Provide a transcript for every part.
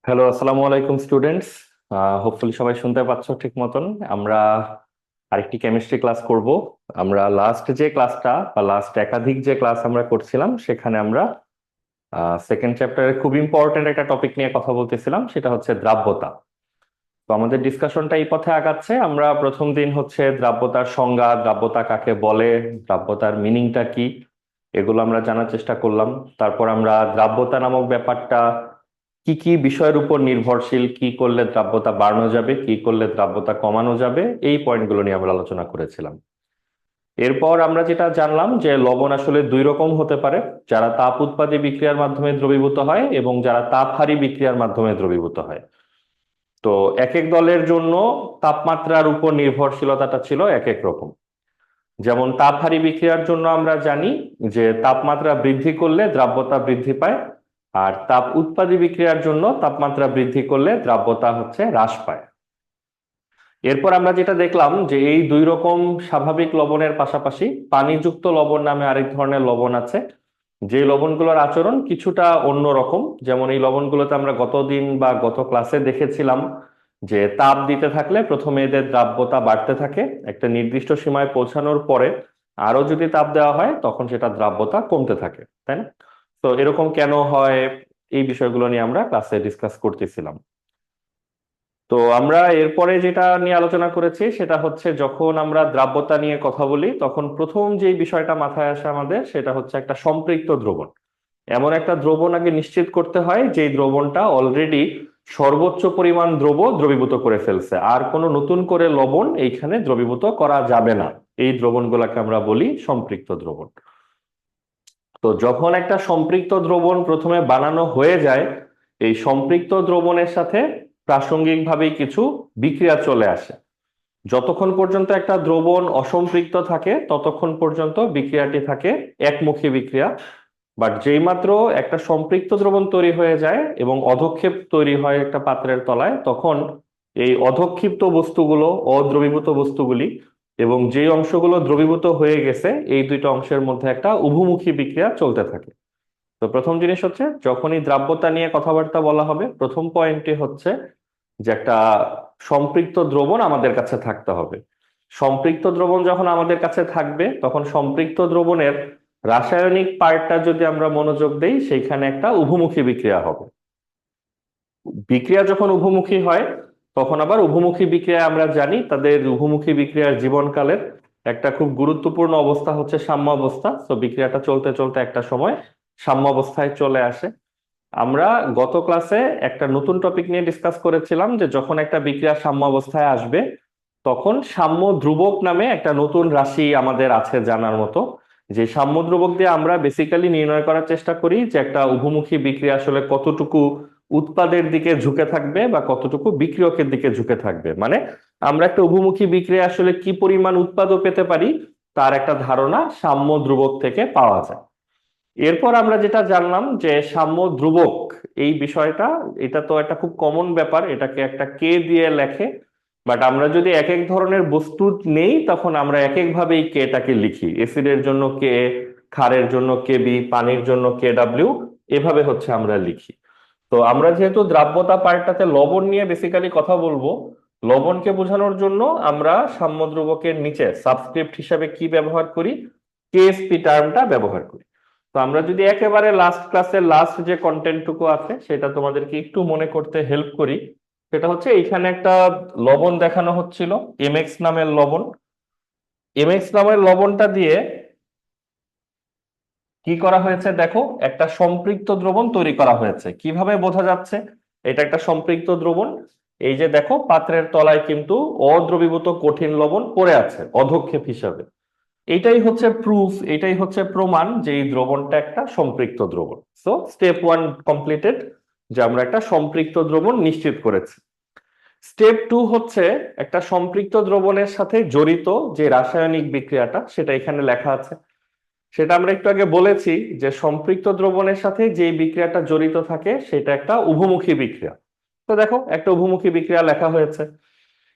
Hello, আসসালামু আলাইকুম students. Hopefully সবাই শুনতে পাচ্ছ ঠিক মতন। আমরা আরেকটি কেমিস্ট্রি ক্লাস করব। আমরা লাস্ট যে ক্লাসটা বা লাস্ট একাধিক যে ক্লাস আমরা করছিলাম সেখানে আমরা সেকেন্ড চ্যাপ্টারে খুব ইম্পর্টেন্ট একটা টপিক নিয়ে কথা বলতেছিলাম, সেটা হচ্ছে দ্রাব্যতা। তো আমাদের ডিসকাশনটা এই পথে আগাচ্ছে। আমরা প্রথম দিন হচ্ছে দ্রাব্যতার সংজ্ঞা, দ্রাব্যতা কাকে বলে, দ্রাব্যতার মিনিংটা কি, এগুলো আমরা জানার চেষ্টা করলাম। তারপর আমরা দ্রাব্যতা নামক ব্যাপারটা কি কি বিষয়ের উপর নির্ভরশীল, কি করলে দ্রাব্যতা বাড়ানো যাবে, কি করলে দ্রাব্যতা কমানো যাবে, এই পয়েন্টগুলো নিয়ে আমরা আলোচনা করেছিলাম। এরপর আমরা যেটা জানলাম যে লবণ আসলে দুই রকম হতে পারে, যারা তাপ উৎপাদী বিক্রিয়ার মাধ্যমে দ্রবীভূত হয় এবং যারা তাপহারী বিক্রিয়ার মাধ্যমে দ্রবীভূত হয়। তো এক এক দলের জন্য তাপমাত্রার উপর নির্ভরশীলতাটা ছিল এক এক রকম। যেমন তাপহারী বিক্রিয়ার জন্য আমরা জানি যে তাপমাত্রা বৃদ্ধি করলে দ্রাব্যতা বৃদ্ধি পায়, আর তাপ উৎপাদী বিক্রিয়ার জন্য তাপমাত্রা বৃদ্ধি করলে দ্রাব্যতা হচ্ছে হ্রাস পায়। এরপর আমরা যেটা দেখলাম যে এই দুই রকম স্বাভাবিক লবণের পাশাপাশি পানিযুক্ত লবণ নামে আরেক ধরনের লবণ আছে, যে লবণগুলোর আচরণ কিছুটা অন্য রকম। যেমন এই লবণগুলোতে আমরা গতদিন বা গত ক্লাসে দেখেছিলাম যে তাপ দিতে থাকলে প্রথমে এদের দ্রাব্যতা বাড়তে থাকে, একটা নির্দিষ্ট সীমায় পৌঁছানোর পরে আরো যদি তাপ দেওয়া হয় তখন সেটা দ্রাব্যতা কমতে থাকে, তাই না? তো এরকম কেন হয়, এই বিষয়গুলো নিয়ে আমরা ক্লাসে ডিসকাস করতেছিলাম। তো আমরা এরপরে যেটা নিয়ে আলোচনা করেছি সেটা হচ্ছে যখন আমরা দ্রাব্যতা নিয়ে কথা বলি তখন প্রথম যে বিষয়টা মাথায় আসে আমাদের সেটা হচ্ছে একটা সম্পৃক্ত দ্রবণ। এমন একটা দ্রবণ আগে নিশ্চিত করতে হয় যে দ্রবণটা অলরেডি সর্বোচ্চ পরিমাণ দ্রবীভূত করে ফেলছে, আর কোনো নতুন করে লবণ এইখানে দ্রবীভূত করা যাবে না। এই দ্রবণগুলোকে আমরা বলি সম্পৃক্ত দ্রবণ। তো যখন একটা সম্পৃক্ত দ্রবণ প্রথমে বানানো হয়ে যায়, এই সম্পৃক্ত দ্রবণের সাথে প্রাসঙ্গিকভাবেই কিছু বিক্রিয়া চলে আসে। যতক্ষণ পর্যন্ত একটা দ্রবণ অসম্পৃক্ত থাকে ততক্ষণ পর্যন্ত বিক্রিয়াটি থাকে একমুখী বিক্রিয়া। বাট যেই মাত্র একটা সম্পৃক্ত দ্রবণ তৈরি হয়ে যায় এবং অধঃক্ষেপ তৈরি হয় একটা পাত্রের তলায়, তখন এই অধঃক্ষিপ্ত বস্তুগুলো, অদ্রবীভূত বস্তুগুলি এবং যে অংশগুলো দ্রবীভূত হয়ে গেছে, এই দুইটা অংশের মধ্যে একটা উভমুখী বিক্রিয়া চলতে থাকে। তো প্রথম জিনিস হচ্ছে যখনই দ্রাব্যতা নিয়ে কথাবার্তা বলা হবে, প্রথম পয়েন্টটি হচ্ছে যে একটা সম্পৃক্ত দ্রবণ আমাদের কাছে থাকতে হবে। সম্পৃক্ত দ্রবণ যখন আমাদের কাছে থাকবে তখন সম্পৃক্ত দ্রবণের রাসায়নিক পার্টটা যদি আমরা মনোযোগ দেই, সেইখানে একটা উভমুখী বিক্রিয়া হবে। বিক্রিয়া যখন উভমুখী হয় তখন আবার উভমুখী বিক্রিয়া আমরা জানি তাদের উভমুখী বিক্রিয়ার জীবনকালের একটা খুব গুরুত্বপূর্ণ অবস্থা হচ্ছে সাম্যাবস্থা। তো বিক্রিয়াটা চলতে চলতে একটা সময় সাম্যাবস্থায় চলে আসে। আমরা গত ক্লাসে একটা নতুন টপিক নিয়ে ডিসকাস করেছিলাম যে যখন একটা বিক্রিয়া সাম্যাবস্থায় আসবে তখন সাম্য ধ্রুবক নামে একটা নতুন রাশি আমাদের আছে জানার মতো। যে সাম্য ধ্রুবক দিয়ে আমরা বেসিক্যালি নির্ণয় করার চেষ্টা করি যে একটা উভমুখী বিক্রিয়া আসলে কতটুকু উৎপাদের দিকে ঝুঁকে থাকবে বা কতটুকু বিক্রিয়কের দিকে ঝুঁকে থাকবে। মানে আমরা একটা উভমুখী বিক্রিয়া আসলে কি পরিমাণ উৎপাদও পেতে পারি তার একটা ধারণা সাম্য ধ্রুবক থেকে পাওয়া যায়। এরপর আমরা যেটা জানলাম যে সাম্য ধ্রুবক, এই বিষয়টা, এটা তো একটা খুব কমন ব্যাপার, এটাকে একটা কে দিয়ে লেখে। বাট আমরা যদি এক এক ধরনের বস্তু নেই তখন আমরা এক এক ভাবে এই কেটাকে লিখি। অ্যাসিডের জন্য কে, ক্ষারের জন্য কে বি, পানির জন্য কে ডাব্লিউ, এভাবে হচ্ছে আমরা লিখি। তো আমরা যেহেতু দ্রাব্যতা পার্টটাতে লবণ নিয়ে বেসিক্যালি কথা বলবো, লবণকে বোঝানোর জন্য আমরা সাম্য ধ্রুবকের নিচে সাবস্ক্রিপ্ট হিসাবে কি ব্যবহার করি, কেএসপি টার্মটা ব্যবহার করি। তো আমরা যদি একেবারে লাস্ট ক্লাসের লাস্ট যে কন্টেন্টটুকু আছে সেটা তোমাদেরকে একটু মনে করতে হেল্প করি, সেটা হচ্ছে এইখানে একটা লবণ দেখানো হচ্ছিল, এমএক্স নামের লবণ। এমএক্স নামের লবণটা দিয়ে কি করা হয়েছে দেখো, একটা সম্পৃক্ত দ্রবণ তৈরি করা হয়েছে। কিভাবে বোঝা যাচ্ছে এটা একটা সম্পৃক্ত দ্রবণ? এই যে দেখো পাত্রের তলায় কিন্তু অদ্রবীভূত কঠিন লবণ পড়ে আছে অধঃক্ষেপ হিসাবে। এটাই হচ্ছে প্রুফ, এটাই হচ্ছে প্রমাণ যে এই দ্রবণটা একটা সম্পৃক্ত দ্রবণ। সো স্টেপ ওয়ান কমপ্লিটেড, যে আমরা একটা সম্পৃক্ত দ্রবণ নিশ্চিত করেছি। স্টেপ টু হচ্ছে একটা সম্পৃক্ত দ্রবণের সাথে জড়িত যে রাসায়নিক বিক্রিয়াটা সেটা এখানে লেখা আছে। সেটা আমরা একটু আগে বলেছি যে সম্পৃক্ত দ্রবণের সাথে যে বিক্রিয়াটা জড়িত থাকে সেটা একটা উভমুখী বিক্রিয়া। তো দেখো একটা উভমুখী বিক্রিয়া লেখা হয়েছে।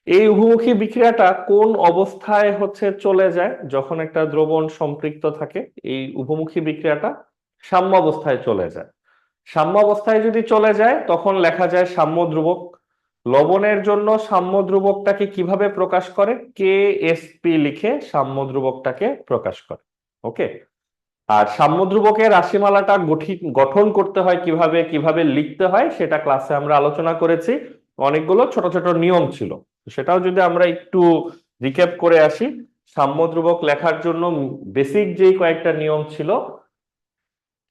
এই উভমুখী বিক্রিয়াটা কোন অবস্থায় হচ্ছে চলে যায় যখন একটা দ্রবণ সম্পৃক্ত থাকে? এই উভমুখী বিক্রিয়াটা সাম্যাবস্থায় চলে যায়। সাম্য অবস্থায় যদি চলে যায় তখন লেখা যায় সাম্য ধ্রুবক। লবণের জন্য সাম্য ধ্রুবকটাকে কিভাবে প্রকাশ করে, KSP লিখে সাম্য ধ্রুবকটাকে প্রকাশ করে। ওকে। আর সাম্য ধ্রুবকের রাশিমালাটা গঠন করতে হয় কিভাবে, কিভাবে লিখতে হয়, সেটা ক্লাসে আমরা আলোচনা করেছি। অনেকগুলো ছোট ছোট নিয়ম ছিল, সেটাও যদি আমরা একটু রিক্যাপ করে আসি। সাম্য ধ্রুবক লেখার জন্য বেসিক যেই কয়েকটা নিয়ম ছিল,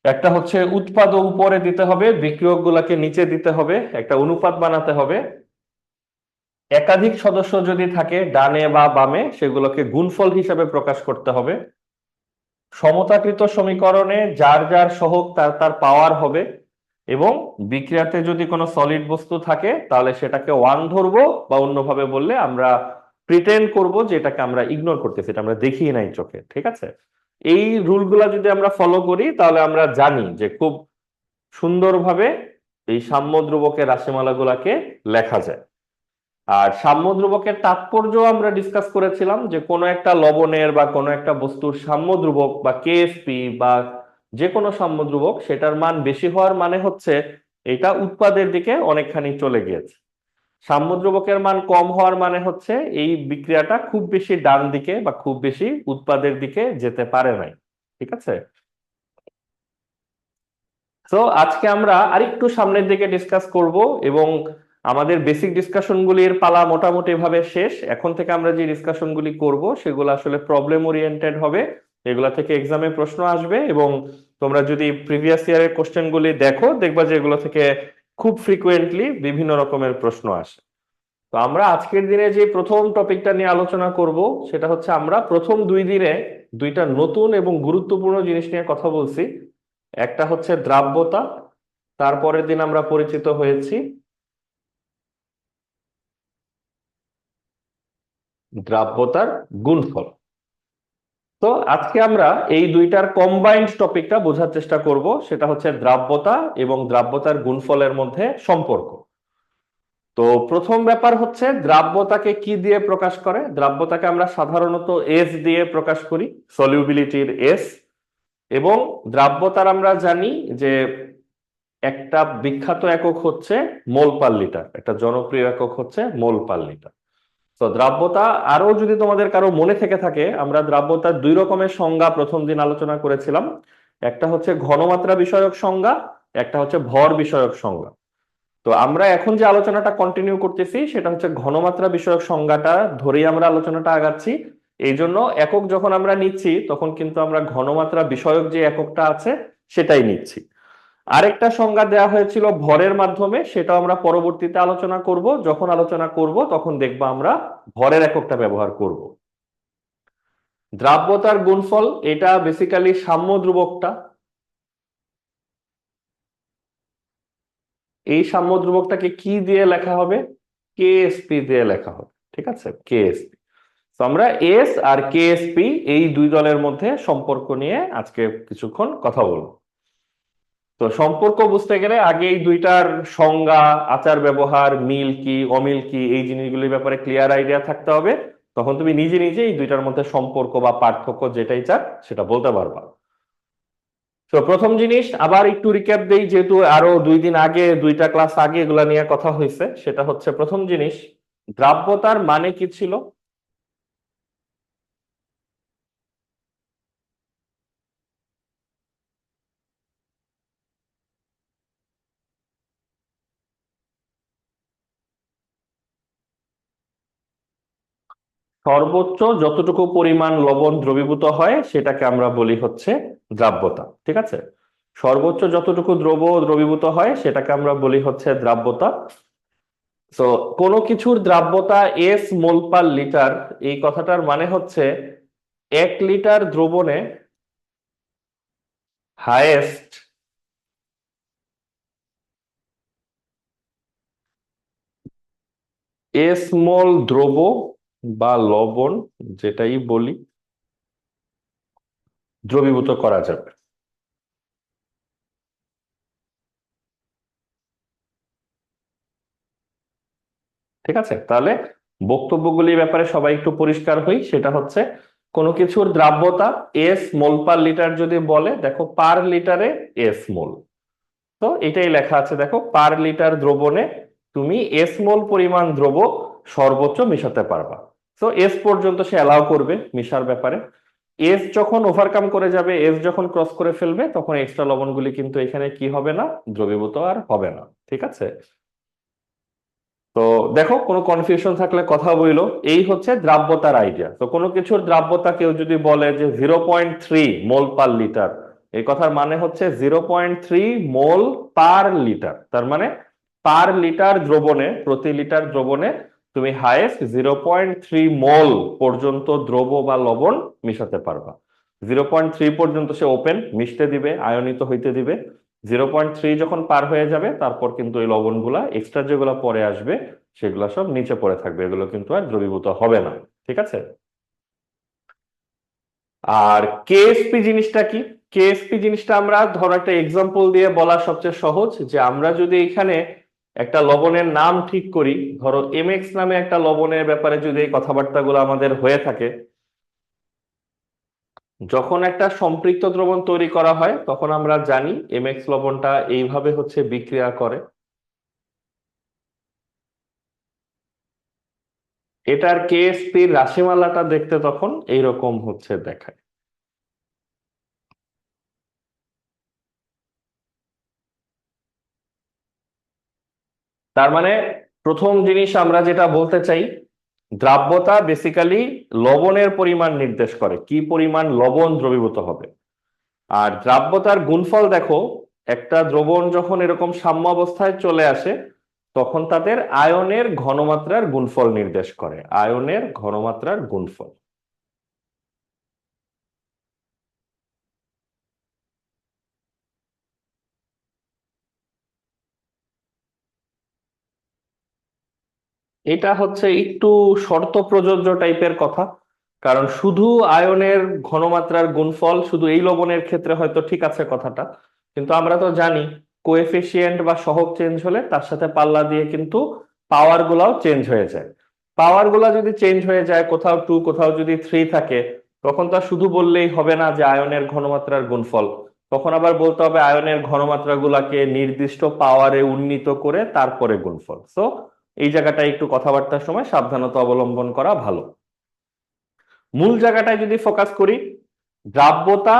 একটা হচ্ছে উৎপাদ উপরে দিতে হবে, বিক্রিয়ক গুলাকে নিচে দিতে হবে, একটা অনুপাত বানাতে হবে, একাধিক সদস্য যদি থাকে ডানে বা বামে সেগুলোকে গুণফল হিসাবে প্রকাশ করতে হবে, সমতাকৃত সমীকরণে যার যার সহগ তার তার পাওয়ার হবে, এবং বিক্রিয়াতে যদি কোনো সলিড বস্তু থাকে তাহলে সেটাকে ওয়ান ধরবো, বা অন্যভাবে বললে আমরা প্রিটেন্ড করব যে এটাকে আমরা ইগনোর করতেছি, এটা আমরা দেখি নাই চোখে। ঠিক আছে, এই রুলগুলা যদি আমরা ফলো করি তাহলে আমরা জানি যে খুব সুন্দরভাবে এই সাম্য ধ্রুবকের রাশিমালাগুলাকে লেখা যায়। আর সাম্য ধ্রুবকের তাৎপর্য আমরা ডিসকাস করেছিলাম যে কোনো একটা লবণের বা কোনো একটা বস্তুর সাম্য ধ্রুবক বা KSP বা যে কোনো সাম্য ধ্রুবক, সেটার মান বেশি হওয়ার মানে হচ্ছে এটা উৎপাদের দিকে অনেকখানি চলে গিয়েছে। সাম্য ধ্রুবকের মান কম হওয়ার মানে হচ্ছে এই বিক্রিয়াটা খুব বেশি ডান দিকে বা খুব বেশি উৎপাদের দিকে যেতে পারে নাই। ঠিক আছে, তো আজকে আমরা আরেকটু সামনের দিকে ডিসকাস করব, এবং আমাদের বেসিক ডিসকাশনগুলির পালা মোটামুটি ভাবে শেষ। এখন থেকে আমরা যে ডিসকাশনগুলি করব সেগুলো আসলে প্রবলেম ওরিয়েন্টেড হবে, এগুলা থেকে এক্সামে প্রশ্ন আসবে, এবং তোমরা যদি প্রিভিয়াস ইয়ারের কোশ্চেনগুলি দেখো দেখবা যে এগুলো থেকে খুব ফ্রিকুয়েন্টলি বিভিন্ন রকমের প্রশ্ন আসে। তো আমরা আজকের দিনে যে প্রথম টপিকটা নিয়ে আলোচনা করব সেটা হচ্ছে, আমরা প্রথম 2 দিনে দুইটা নতুন এবং গুরুত্বপূর্ণ জিনিস নিয়ে কথা বলছি। একটা হচ্ছে দ্রাব্যতা, তারপরের দিন আমরা পরিচিত হয়েছি দ্রাব্যতার গুণফল। তো আজকে আমরা এই দুইটার কম্বাইন্ড টপিকটা বোঝার চেষ্টা করব, সেটা হচ্ছে দ্রাব্যতা এবং দ্রাব্যতার গুণফলের মধ্যে সম্পর্ক। তো প্রথম ব্যাপার হচ্ছে দ্রাব্যতাকে কি দিয়ে প্রকাশ করে। দ্রাব্যতাকে আমরা সাধারণত এস দিয়ে প্রকাশ করি, সলিউবিলিটির এস। এবং দ্রাব্যতার আমরা জানি যে একটা বিখ্যাত একক হচ্ছে মোল পার লিটার, একটা জনপ্রিয় একক হচ্ছে মোল পার লিটার। তো দ্রাব্যতা আরো যদি তোমাদের কারো মনে থেকে থাকে, আমরা দ্রাব্যতার 2 রকমের সংজ্ঞা প্রথম দিন আলোচনা করেছিলাম। একটা হচ্ছে ঘনমাত্রা বিষয়ক সংজ্ঞা, একটা হচ্ছে ভর বিষয়ক সংজ্ঞা। তো আমরা এখন যে আলোচনাটা কন্টিনিউ করতেছি সেটা হচ্ছে ঘনমাত্রা বিষয়ক সংজ্ঞাটা ধরেই আমরা আলোচনাটা আগাচ্ছি। এই জন্য একক যখন আমরা নিচ্ছি তখন কিন্তু আমরা ঘনমাত্রা বিষয়ক যে এককটা আছে সেটাই নিচ্ছি। আরেকটা সংজ্ঞা দেওয়া হয়েছিল ভরের মাধ্যমে, সেটা আমরা পরবর্তীতে আলোচনা করব। যখন আলোচনা করব তখন দেখবো আমরা ভরের এককটা ব্যবহার করব। দ্রাব্যতার গুণফল, এটা বেসিক্যালি সাম্য ধ্রুবকটা। এই সাম্য ধ্রুবকটাকে কি দিয়ে লেখা হবে, KSP দিয়ে লেখা হবে। ঠিক আছে, KSP। তো আমরা এস আর KSP এই দুই দলের মধ্যে সম্পর্ক নিয়ে আজকে কিছুক্ষণ কথা বলবো। তো সম্পর্ক বুঝতে গেলে আগে এই দুইটার সংজ্ঞা, আচার ব্যবহার, মিল কি অমিল কি, এই জিনিসগুলির ব্যাপারে ক্লিয়ার আইডিয়া থাকতে হবে। তখন তুমি নিজে নিজে এই দুইটার মধ্যে সম্পর্ক বা পার্থক্য যেটাই চাক সেটা বলতে পারবা। তো প্রথম জিনিস আবার একটু রিক্যাপ দেই, যেহেতু আরো 2 দিন আগে, 2টা ক্লাস আগে এগুলা নিয়ে কথা হয়েছে। সেটা হচ্ছে প্রথম জিনিস, দ্রাব্যতার মানে কি ছিল। সর্বোচ্চ যতটুকু পরিমাণ লবণ দ্রবীভূত হয় সেটাকে আমরা বলি হচ্ছে দ্রাব্যতা। ঠিক আছে, সর্বোচ্চ যতটুকু দ্রবীভূত হয় সেটাকে আমরা বলি হচ্ছে দ্রাব্যতা। তো কোনো কিছুর দ্রাব্যতা এস মোল পার লিটার, এই কথাটার মানে হচ্ছে 1 লিটার দ্রবণে হায়েস্ট এস মোল দ্রব বা লবণ যেটাই বলি দ্রবীভূত করা যাবে। ঠিক আছে, তাহলে বক্তব্যগুলির ব্যাপারে সবাই একটু পরিষ্কার হই। সেটা হচ্ছে কোনো কিছুর দ্রাব্যতা এস মোল পার লিটার যদি বলে, দেখো পার লিটারে এস মোল। তো এটাই লেখা আছে, দেখো, পার লিটার দ্রবণে তুমি এস মোল পরিমাণ দ্রব সর্বোচ্চ মেশাতে পারবা। তো এস পর্যন্ত সে অ্যালাউ করবে মিশার ব্যাপারে। এস যখন ওভারকাম করে যাবে, এস যখন ক্রস করে ফেলবে, তখন এক্সট্রা লবণগুলি কিন্তু এখানে কি হবে না, দ্রবীভূত আর হবে না। ঠিক আছে? তো দেখো, কোনো কনফিউশন থাকলে কথা বইলো। এই হচ্ছে দ্রাব্যতার আইডিয়া। তো কোনো কিছুর দ্রাব্যতা কেউ যদি বলে যে 0.3 মোল পার লিটার, এই কথার মানে হচ্ছে 0.3 মোল পার লিটার। তার মানে পার লিটার দ্রবণে, প্রতি লিটার দ্রবণে তুমি হাইয়েস্ট 0.3 মোল পর্যন্ত দ্রব বা লবণ মিশাতে পারবা। 0.3 পর্যন্ত সে ওপেন, মিশতে দিবে, আয়নিত হইতে দিবে। 0.3 যখন পার হয়ে যাবে, তারপর কিন্তু এই লবণগুলা এক্সট্রা যেগুলো পরে আসবে সেগুলো সব নিচে পড়ে থাকবে, এগুলো কিন্তু আর দ্রবীভূত হবে না। ঠিক আছে? আর কেএসপি জিনিসটা কি? কেএসপি জিনিসটা আমরা ধরো একটা এক্সাম্পল দিয়ে বলা সবচেয়ে সহজ, যে আমরা যদি এখানে একটা লবণের নাম ঠিক করি, ধরো এমএক্স নামে একটা লবণের ব্যাপারে যদি এই কথাবার্তাগুলো আমাদের হয়ে থাকে, যখন একটা সম্পৃক্ত দ্রবণ তৈরি করা হয় তখন আমরা জানি এমএক্স লবণটা এইভাবে হচ্ছে বিক্রিয়া করে। এটার কেএসপির রাশিমালাটা দেখতে তখন এইরকম হচ্ছে দেখায়। তার মানে প্রথম জিনিস আমরা যেটা বলতে চাই, দ্রাব্যতা বেসিক্যালি লবণের পরিমাণ নির্দেশ করে, কি পরিমাণ লবণ দ্রবীভূত হবে। আর দ্রাব্যতার গুণফল দেখো, একটা দ্রবণ যখন এরকম সাম্য অবস্থায় চলে আসে, তখন তাদের আয়নের ঘনমাত্রার গুণফল নির্দেশ করে, আয়নের ঘনমাত্রার গুণফল। এটা হচ্ছে একটু শর্ত প্রযোজ্য টাইপের কথা। কারণ শুধু আয়নের ঘনমাত্রার গুণফল শুধু এই লবণের ক্ষেত্রে হয়তো ঠিক আছে কথাটা, কিন্তু আমরা তো জানি কোএফিসিয়েন্ট বা সহগ চেঞ্জ হলে তার সাথে পাল্লা দিয়ে কিন্তু পাওয়ার গুলাও চেঞ্জ হয়ে যায়। পাওয়ার গুলা যদি চেঞ্জ হয়ে যায়, কোথাও 2 কোথাও যদি 3 থাকে, তখন তো আর শুধু বললেই হবে না যে আয়নের ঘনমাত্রার গুণফল। তখন আবার বলতে হবে আয়নের ঘনমাত্রা গুলাকে নির্দিষ্ট পাওয়ারে উন্নীত করে তারপরে গুণফল। সো এই জায়গাটায় একটু কথাবার্তার সময় সাবধানতা অবলম্বন করা ভালো। মূল জায়গাটায় যদি ফোকাস করি, দ্রাব্যতা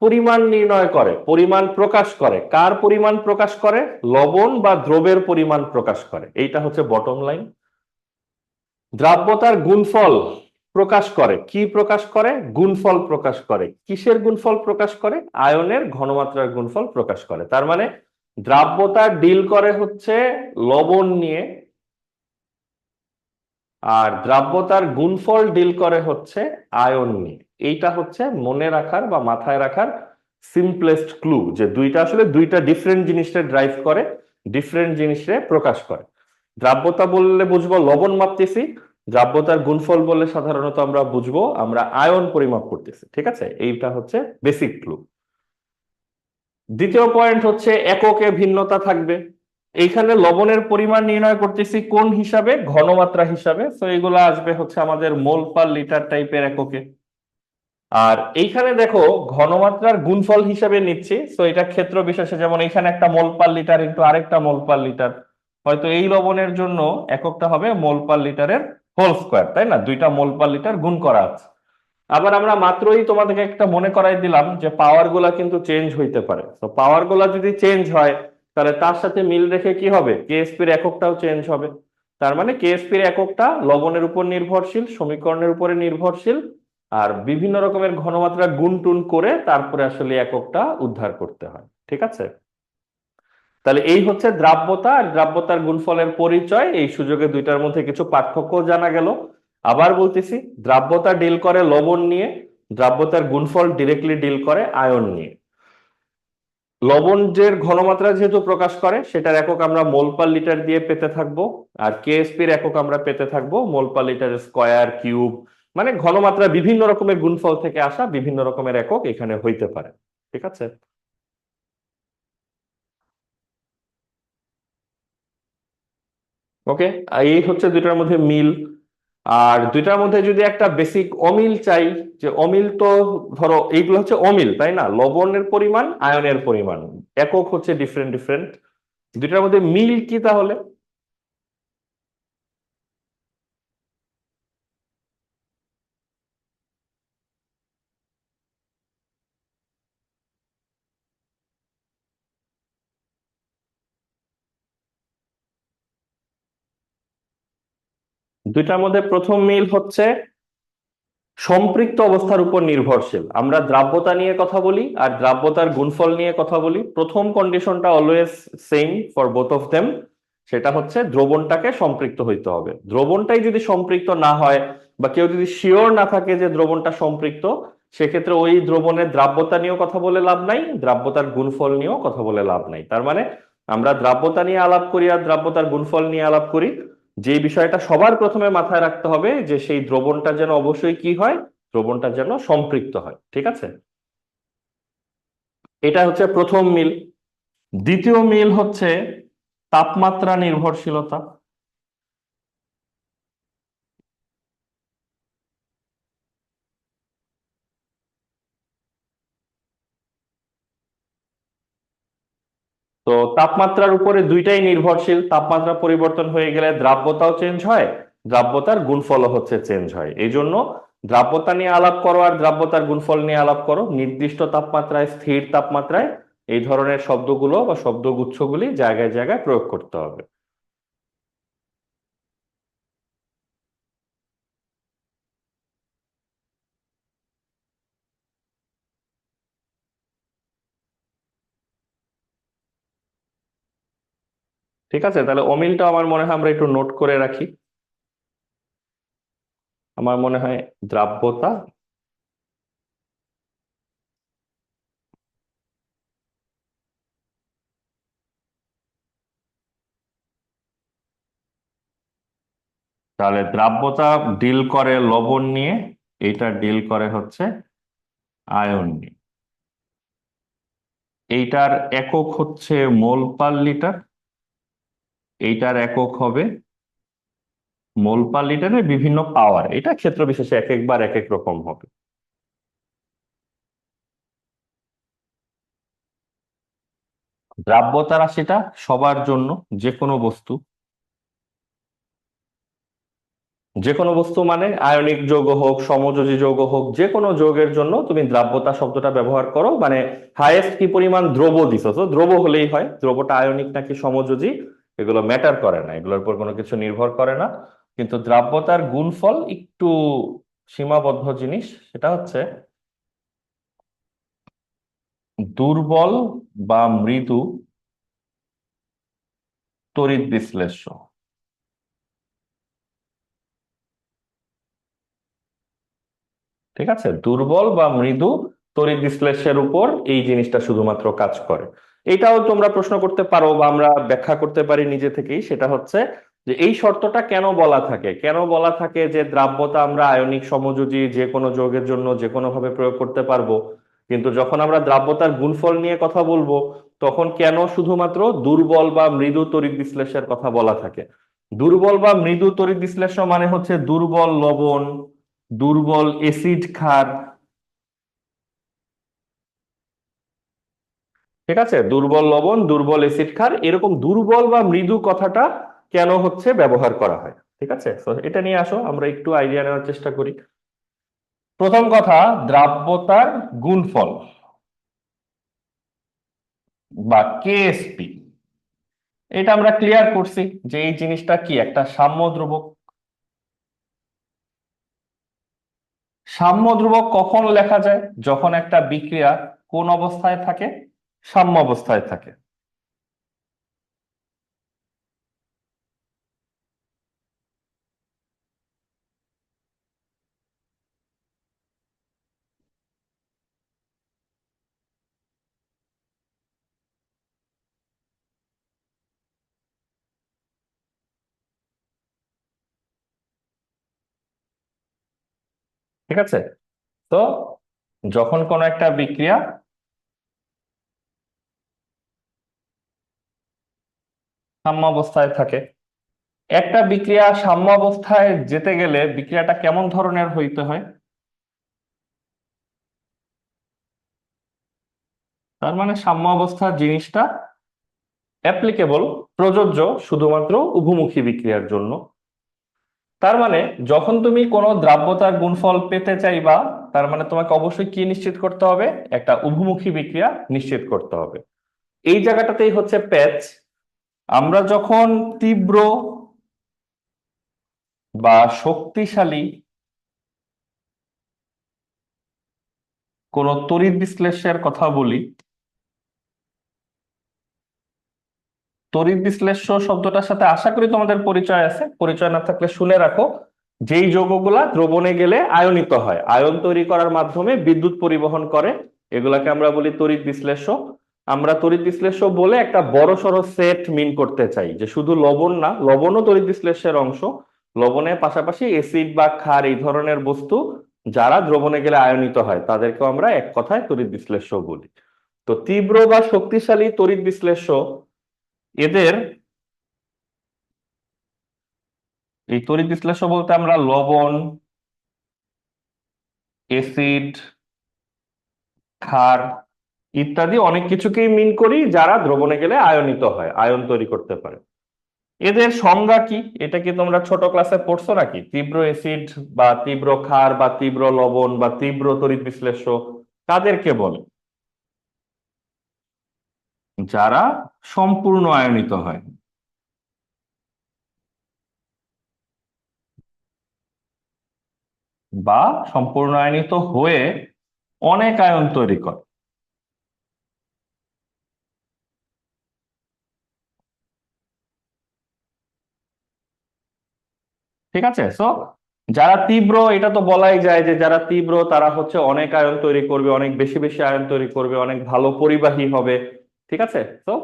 পরিমাণ নির্ণয় করে, পরিমাণ প্রকাশ করে। কার পরিমাণ প্রকাশ করে? লবণ বা দ্রবের পরিমাণ প্রকাশ করে। এইটা হচ্ছে বটম লাইন। দ্রাব্যতার গুণফল প্রকাশ করে, কি প্রকাশ করে? গুণফল প্রকাশ করে। কিসের গুণফল প্রকাশ করে? আয়নের ঘনমাত্রার গুণফল প্রকাশ করে। তার মানে দ্রাব্যতা ডিল করে হচ্ছে লবণ নিয়ে, আর দ্রাব্যতার গুণফল ডিল করে হচ্ছে আয়ন নিয়ে। এইটা হচ্ছে মনে রাখার বা মাথায় রাখার সিম্পলেস্ট ক্লু, যে দুইটা আসলে দুইটা ডিফারেন্ট জিনিসটা ড্রাইভ করে, ডিফারেন্ট জিনিসে প্রকাশ করে। দ্রাব্যতা বললে বুঝবো লবণ মাপতেছি, দ্রাব্যতার গুণফল বললে সাধারণত আমরা বুঝবো আমরা আয়ন পরিমাপ করতেছি। ঠিক আছে? এইটা হচ্ছে বেসিক ক্লু। দ্বিতীয় পয়েন্ট হচ্ছে এককে ভিন্নতা থাকবে। এইখানে লবণের পরিমাণ নির্ণয় করতেছি কোন হিসাবে? ঘনমাত্রা হিসাবে। তো এগুলো আসবে হচ্ছে আমাদের মোল পার লিটার টাইপের এককে। আর এইখানে দেখো ঘনমাত্রার গুণফল হিসাবে নিচ্ছি, তো এটা ক্ষেত্র বিশেষে, যেমন এখানে একটা মোল পার লিটার ইন্টু আরেকটা মোল পার লিটার, হয়তো এই লবণের জন্য এককটা হবে মোল পার লিটারের হোল স্কোয়ার, তাই না? দুইটা মোল পার লিটার গুণ করা আছে। আবার আমরা মাত্রই তোমাদেরকে একটা মনে করাই দিলাম যে পাওয়ার গুলা কিন্তু চেঞ্জ হইতে পারে। তো পাওয়ার গুলা যদি চেঞ্জ হয়, তাহলে তার সাথে মিল রেখে কি হবে? কেএসপির এককটাও চেঞ্জ হবে। তার মানে কেএসপির এককটা লবণের উপর নির্ভরশীল, সমীকরণের উপরে নির্ভরশীল, আর বিভিন্ন রকমের ঘনমাত্রা গুণ টুন করে তারপরে আসলে এককটা উদ্ধার করতে হয়। ঠিক আছে? তাহলে এই হচ্ছে দ্রাব্যতা আর দ্রাব্যতার গুণফলের পরিচয়। এই সুযোগে দুইটার মধ্যে কিছু পার্থক্য জানা গেল। আবার বলতেছি, দ্রাব্যতা ডিল করে লবণ নিয়ে, দ্রাব্যতার গুণফল ডিরেক্টলি ডিল করে আয়ন নিয়ে। লবণের ঘনমাত্রা যেহেতু প্রকাশ করে, সেটার একক আমরা মোল পার লিটার দিয়ে পেতে থাকবো। আর কেএসপির একক আমরা পেতে থাকবো মোল পার লিটার স্কয়ার, কিউব। মানে ঘনমাত্রা বিভিন্ন রকমের গুণফল থেকে আসা বিভিন্ন রকমের একক এখানে হইতে পারে। ঠিক আছে? ওকে, এই হচ্ছে দুইটার মধ্যে মিল। আর দুইটার মধ্যে যদি একটা বেসিক অমিল চাই, যে অমিল তো ধরো এইগুলো হচ্ছে অমিল, তাই না? লবণের পরিমাণ, আয়নের পরিমাণ, একক হচ্ছে ডিফারেন্ট ডিফারেন্ট। দুইটার মধ্যে মিল কি তাহলে? দুইটার মধ্যে প্রথম মিল হচ্ছে সম্পৃক্ত অবস্থার উপর নির্ভরশীল। আমরা দ্রাব্যতা নিয়ে কথা বলি আর দ্রাব্যতার গুণফল নিয়ে কথা বলি, প্রথম কন্ডিশনটা always same for both of them. সেটা হচ্ছে দ্রবণটাকে সম্পৃক্ত হইতে হবে। দ্রবণটাই যদি সম্পৃক্ত না হয়, বা কেউ যদি শিওর না থাকে যে দ্রবণটা সম্পৃক্ত, সেক্ষেত্রে ওই দ্রবণের দ্রাব্যতা নিয়েও কথা বলে লাভ নাই, দ্রাব্যতার গুণফল নিয়েও কথা বলে লাভ নাই। তার মানে আমরা দ্রাব্যতা নিয়ে আলাপ করি আর দ্রাব্যতার গুণফল নিয়ে আলাপ করি, যে বিষয়টা সবার প্রথমে মাথায় রাখতে হবে যে সেই দ্রবণটা যেন অবশ্যই কি হয়, দ্রবণটা যেন সম্পৃক্ত হয়। ঠিক আছে, এটা হচ্ছে প্রথম মিল। দ্বিতীয় মিল হচ্ছে তাপমাত্রা নির্ভরশীলতা। তো তাপমাত্রার উপরে দুইটাই নির্ভরশীল, তাপমাত্রা পরিবর্তন হয়ে গেলে দ্রাব্যতাও চেঞ্জ হয়, দ্রাব্যতার গুণফলও হচ্ছে চেঞ্জ হয়। এই জন্য দ্রাব্যতা নিয়ে আলাপ করো আর দ্রাব্যতার গুণফল নিয়ে আলাপ করো নির্দিষ্ট তাপমাত্রায়, স্থির তাপমাত্রায়, এই ধরনের শব্দগুলো বা শব্দগুচ্ছগুলি জায়গায় জায়গায় প্রয়োগ করতে হবে। ঠিক আছে, তাহলে অমিলটা আমার মনে হয় আমরা একটু নোট করে রাখি। আমার মনে হয় দ্রাব্যতা, তাহলে দ্রাব্যতা ডিল করে লবণ নিয়ে, এইটা ডিল করে হচ্ছে আয়ন নিয়ে। এইটার একক হচ্ছে মোল পার লিটার, এইটার একক হবে মোল পার লিটারের বিভিন্ন পাওয়ার, এটা ক্ষেত্র বিশেষে এক একবার এক এক রকম হবে। দ্রাব্যতা রাশিটা সবার জন্য, যে কোনো বস্তু, যে কোনো বস্তু মানে আয়নিক যৌগ হোক, সমযোজী যৌগ হোক, যে কোনো যৌগের জন্য তুমি দ্রাব্যতা শব্দটা ব্যবহার করো, মানে হাইয়েস্ট কি পরিমাণ দ্রব্য দিছো, তো দ্রব্য হলেই হয়। দ্রব্যটা আয়নিক নাকি সমযোজী এগুলো ম্যাটার করে না, এগুলোর উপর কোনো কিছু নির্ভর করে না। কিন্তু দ্রাব্যতার গুণফল একটু সীমাবদ্ধ জিনিস, সেটা হচ্ছে দুর্বল বা মৃদু তড়িৎ বিশ্লেষ্য। ঠিক আছে, দুর্বল বা মৃদু তড়িৎ বিশ্লেষের উপর এই জিনিসটা শুধুমাত্র কাজ করে। এটাও তোমরা প্রশ্ন করতে পারো বা আমরা ব্যাখ্যা করতে পারি নিজে থেকেই, সেটা হচ্ছে যে এই শর্তটা কেন বলা থাকে, কেন বলা থাকে যে দ্রাব্যতা আমরা আয়নিক সমযোজী যে কোনো যৌগের জন্য যে কোনো ভাবে প্রয়োগ করতে পারবো, কিন্তু যখন আমরা দ্রাব্যতার গুণফল নিয়ে কথা বলবো তখন কেন শুধুমাত্র দুর্বল বা মৃদু তড়িৎ বিশ্লেষের কথা বলা থাকে? দুর্বল বা মৃদু তড়িৎ বিশ্লেষ্য মানে হচ্ছে দুর্বল লবণ, দুর্বল এসিড ক্ষার। ঠিক আছে, দুর্বল লবণ, দুর্বল এসিড ক্ষার, এরকম দুর্বল বা মৃদু কথাটা কেন হচ্ছে ব্যবহার করা হয়। ঠিক আছে, তো এটা নিয়ে আসো আমরা একটু আইডিয়া নেওয়ার চেষ্টা করি। প্রথম কথা, দ্রাব্যতার গুণফল বা কেএসপি, এটা আমরা ক্লিয়ার করছি যে এই জিনিসটা কি একটা সাম্য ধ্রুবক। সাম্য ধ্রুবক কখন লেখা যায়? যখন একটা বিক্রিয়া কোন অবস্থায় থাকে? সাম্য অবস্থায় থাকে। ঠিক আছে, তো যখন কোন একটা বিক্রিয়া সাম্যাবস্থায় থাকে, একটা বিক্রিয়া সাম্য অবস্থায় যেতে গেলে বিক্রিয়াটা কেমন ধরনের হইতে হয়? তার মানে সাম্য অবস্থা জিনিসটা অ্যাপ্লিকেবল, প্রযোজ্য শুধুমাত্র উভমুখী বিক্রিয়ার জন্য। তার মানে যখন তুমি কোনো দ্রাব্যতার গুণফল পেতে চাইবা, তার মানে তোমাকে অবশ্যই কি নিশ্চিত করতে হবে? একটা উভমুখী বিক্রিয়া নিশ্চিত করতে হবে। এই জায়গাটাতেই হচ্ছে প্যাচ। আমরা যখন তীব্র বা শক্তিশালী কোন তড়িৎ বিশ্লেষ্যের কথা বলি, তড়িৎ বিশ্লেষ্য শব্দটার সাথে আশা করি তোমাদের পরিচয় আছে, পরিচয় না থাকলে শুনে রাখো। যেই যৌগগুলা দ্রবণে গেলে আয়নিত হয়, আয়ন তৈরি করার মাধ্যমে বিদ্যুৎ পরিবহন করে, এগুলাকে আমরা বলি তড়িৎ বিশ্লেষ্য। আমরা তড়িৎ বিশ্লেষ্য বলে একটা বড় সড়ো সেট মিন করতে চাই, যে শুধু লবণ না, লবণও তড়িৎ বিশ্লেষ্যের অংশ। লবণের পাশাপাশি এসিড বা ক্ষার এই ধরনের বস্তু যারা দ্রবণে গেলে আয়নিত হয় তাদেরকেও আমরা এক কথায় তড়িৎ বিশ্লেষ্য বলি। তো তীব্র বা শক্তিশালী তড়িৎ বিশ্লেষ্য, এদের এই তড়িৎ বিশ্লেষ্য বলতে আমরা লবণ, এসিড, ক্ষার ইত্যাদি অনেক কিছুকেই মিন করি যারা দ্রবণে গেলে আয়নিত হয়, আয়ন তৈরি করতে পারে। এদের সংজ্ঞা কি, এটা কি তোমরা ছোট ক্লাসে পড়ছো নাকি? তীব্র এসিড বা তীব্র ক্ষার বা তীব্র লবণ বা তীব্র তড়িৎ বিশ্লেষ্য কাদেরকে বলে? যারা সম্পূর্ণ আয়নিত হয় বা সম্পূর্ণ আয়নিত হয়ে অনেক আয়ন তৈরি করে। ঠিক আছে, সো যারা তীব্র, এটা তো বলাই যায় যে যারা তীব্র তারা হচ্ছে অনেক আয়ন তৈরি করবে, অনেক বেশি বেশি আয়ন তৈরি করবে, অনেক ভালো পরিবাহী হবে। ঠিক আছে, তো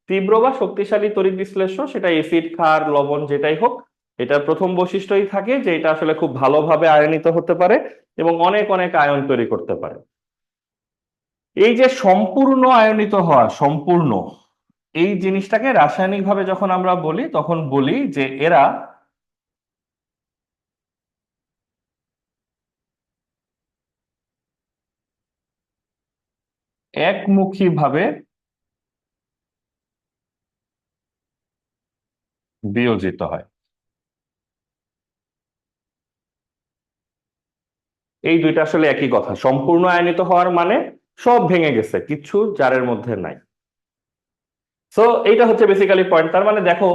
তীব্র বা শক্তিশালী তড়িৎ বিশ্লেষ্য সেটা এসিড, ক্ষার, লবণ যেটাই হোক, এটার প্রথম বৈশিষ্ট্যই থাকে যে এটা আসলে খুব ভালোভাবে আয়নিত হতে পারে এবং অনেক অনেক আয়ন তৈরি করতে পারে। এই যে সম্পূর্ণ আয়নিত হওয়া, সম্পূর্ণ, এই জিনিসটাকে রাসায়নিক ভাবে যখন আমরা বলি তখন বলি যে এরা একমুখী ভাবে বিয়োজিত হয়। এই দুইটা আসলে একই কথা, সম্পূর্ণ আয়নিত হওয়ার মানে সব ভেঙে গেছে, কিচ্ছু জারের মধ্যে নাই। সো এইটা হচ্ছে বেসিক্যালি পয়েন্ট। তার মানে দেখো,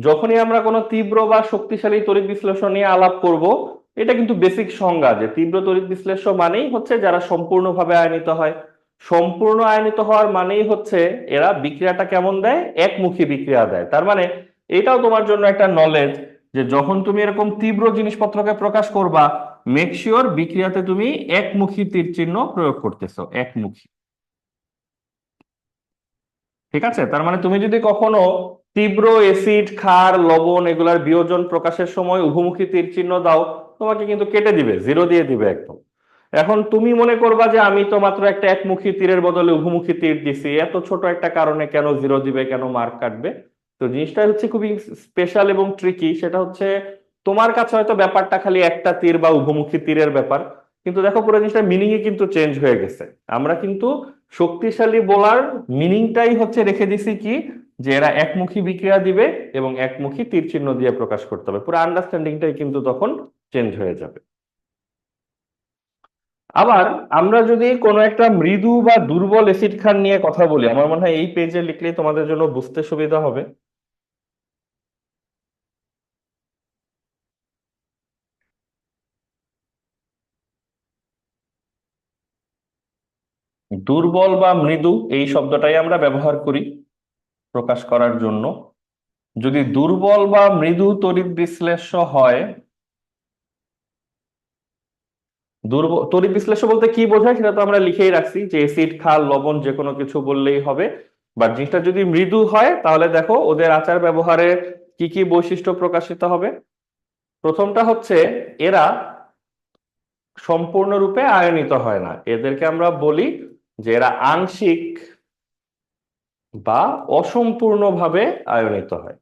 যখনই আমরা কোনো তীব্র বা শক্তিশালী তড়িৎ বিশ্লেষণ নিয়ে আলাপ করব, এটা কিন্তু বেসিক সংজ্ঞা যে তীব্র তড়িৎ বিশ্লেষ্য মানেই হচ্ছে যারা সম্পূর্ণভাবে আয়নিত হয়। সম্পূর্ণ আয়নিত হওয়ার মানেই হচ্ছে এরা বিক্রিয়াটা কেমন দেয়? একমুখী বিক্রিয়া দেয়। তার মানে এটাও তোমার জন্য একটা নলেজ যে যখন তুমি এরকম তীব্র জিনিসপত্রকে প্রকাশ করবা, মেক শিওর বিক্রিয়াতে তুমি একমুখী তীর চিহ্ন প্রয়োগ করতেছো, একমুখী। ঠিক আছে, তার মানে তুমি যদি কখনো তীব্র এসিড, ক্ষার, লবণ এগুলার বিয়োজন প্রকাশের সময় উভমুখী তীর চিহ্ন দাও, তোমাকে কিন্তু কেটে দিবে, জিরো দিয়ে দিবে একদম। এখন তুমি মনে করবা যে আমি তো মাত্র একটা একমুখী তীরের বদলে উভমুখী তীর দিছি, এত ছোট একটা কারণে কেন জিরো দিবে, কেন মার্ক কাটবে? তো জিনিসটা হচ্ছে খুবই স্পেশাল এবং ট্রিকি। সেটা হচ্ছে তোমার কাছে হয়তো ব্যাপারটা খালি একটা তীর বা উভমুখী তীরের ব্যাপার, কিন্তু দেখো পুরো জিনিসটা মিনিংই কিন্তু চেঞ্জ হয়ে গেছে। আমরা কিন্তু শক্তিশালী বলার মিনিংটাই হচ্ছে রেখে দিছি কি, যে এরা একমুখী বিক্রিয়া দিবে এবং একমুখী তীর চিহ্ন দিয়ে প্রকাশ করতে হবে, পুরো আন্ডারস্ট্যান্ডিংটাই কিন্তু তখন চেঞ্জ হয়ে যাবে। আবার আমরা যদি কোনো একটা মৃদু বা দুর্বল অ্যাসিড ক্ষার নিয়ে কথা বলি, আমার মনে হয় এই পেজে লিখলেই তোমাদের জন্য বুঝতে সুবিধা হবে। দুর্বল বা মৃদু এই শব্দটাই আমরা ব্যবহার করি প্রকাশ করার জন্য। যদি দুর্বল বা মৃদু তড়িৎ বিশ্লেষ্য হয়, দুর্বল তড়িৎ বিশ্লেষ্য বলতে কি বোঝায় সেটা তো আমরা লিখেই রাখছি যে এসিড, ক্ষার, লবণ যে কোনো কিছু বললেই হবে। বাট জিনিসটা যদি মৃদু হয় তাহলে দেখো ওদের আচার ব্যবহারে কি কি বৈশিষ্ট্য প্রকাশিত হবে। প্রথমটা হচ্ছে এরা সম্পূর্ণরূপে আয়নিত হয় না, এদেরকে আমরা বলি যে এরা আংশিক বা অসম্পূর্ণভাবে আয়নিত হয়।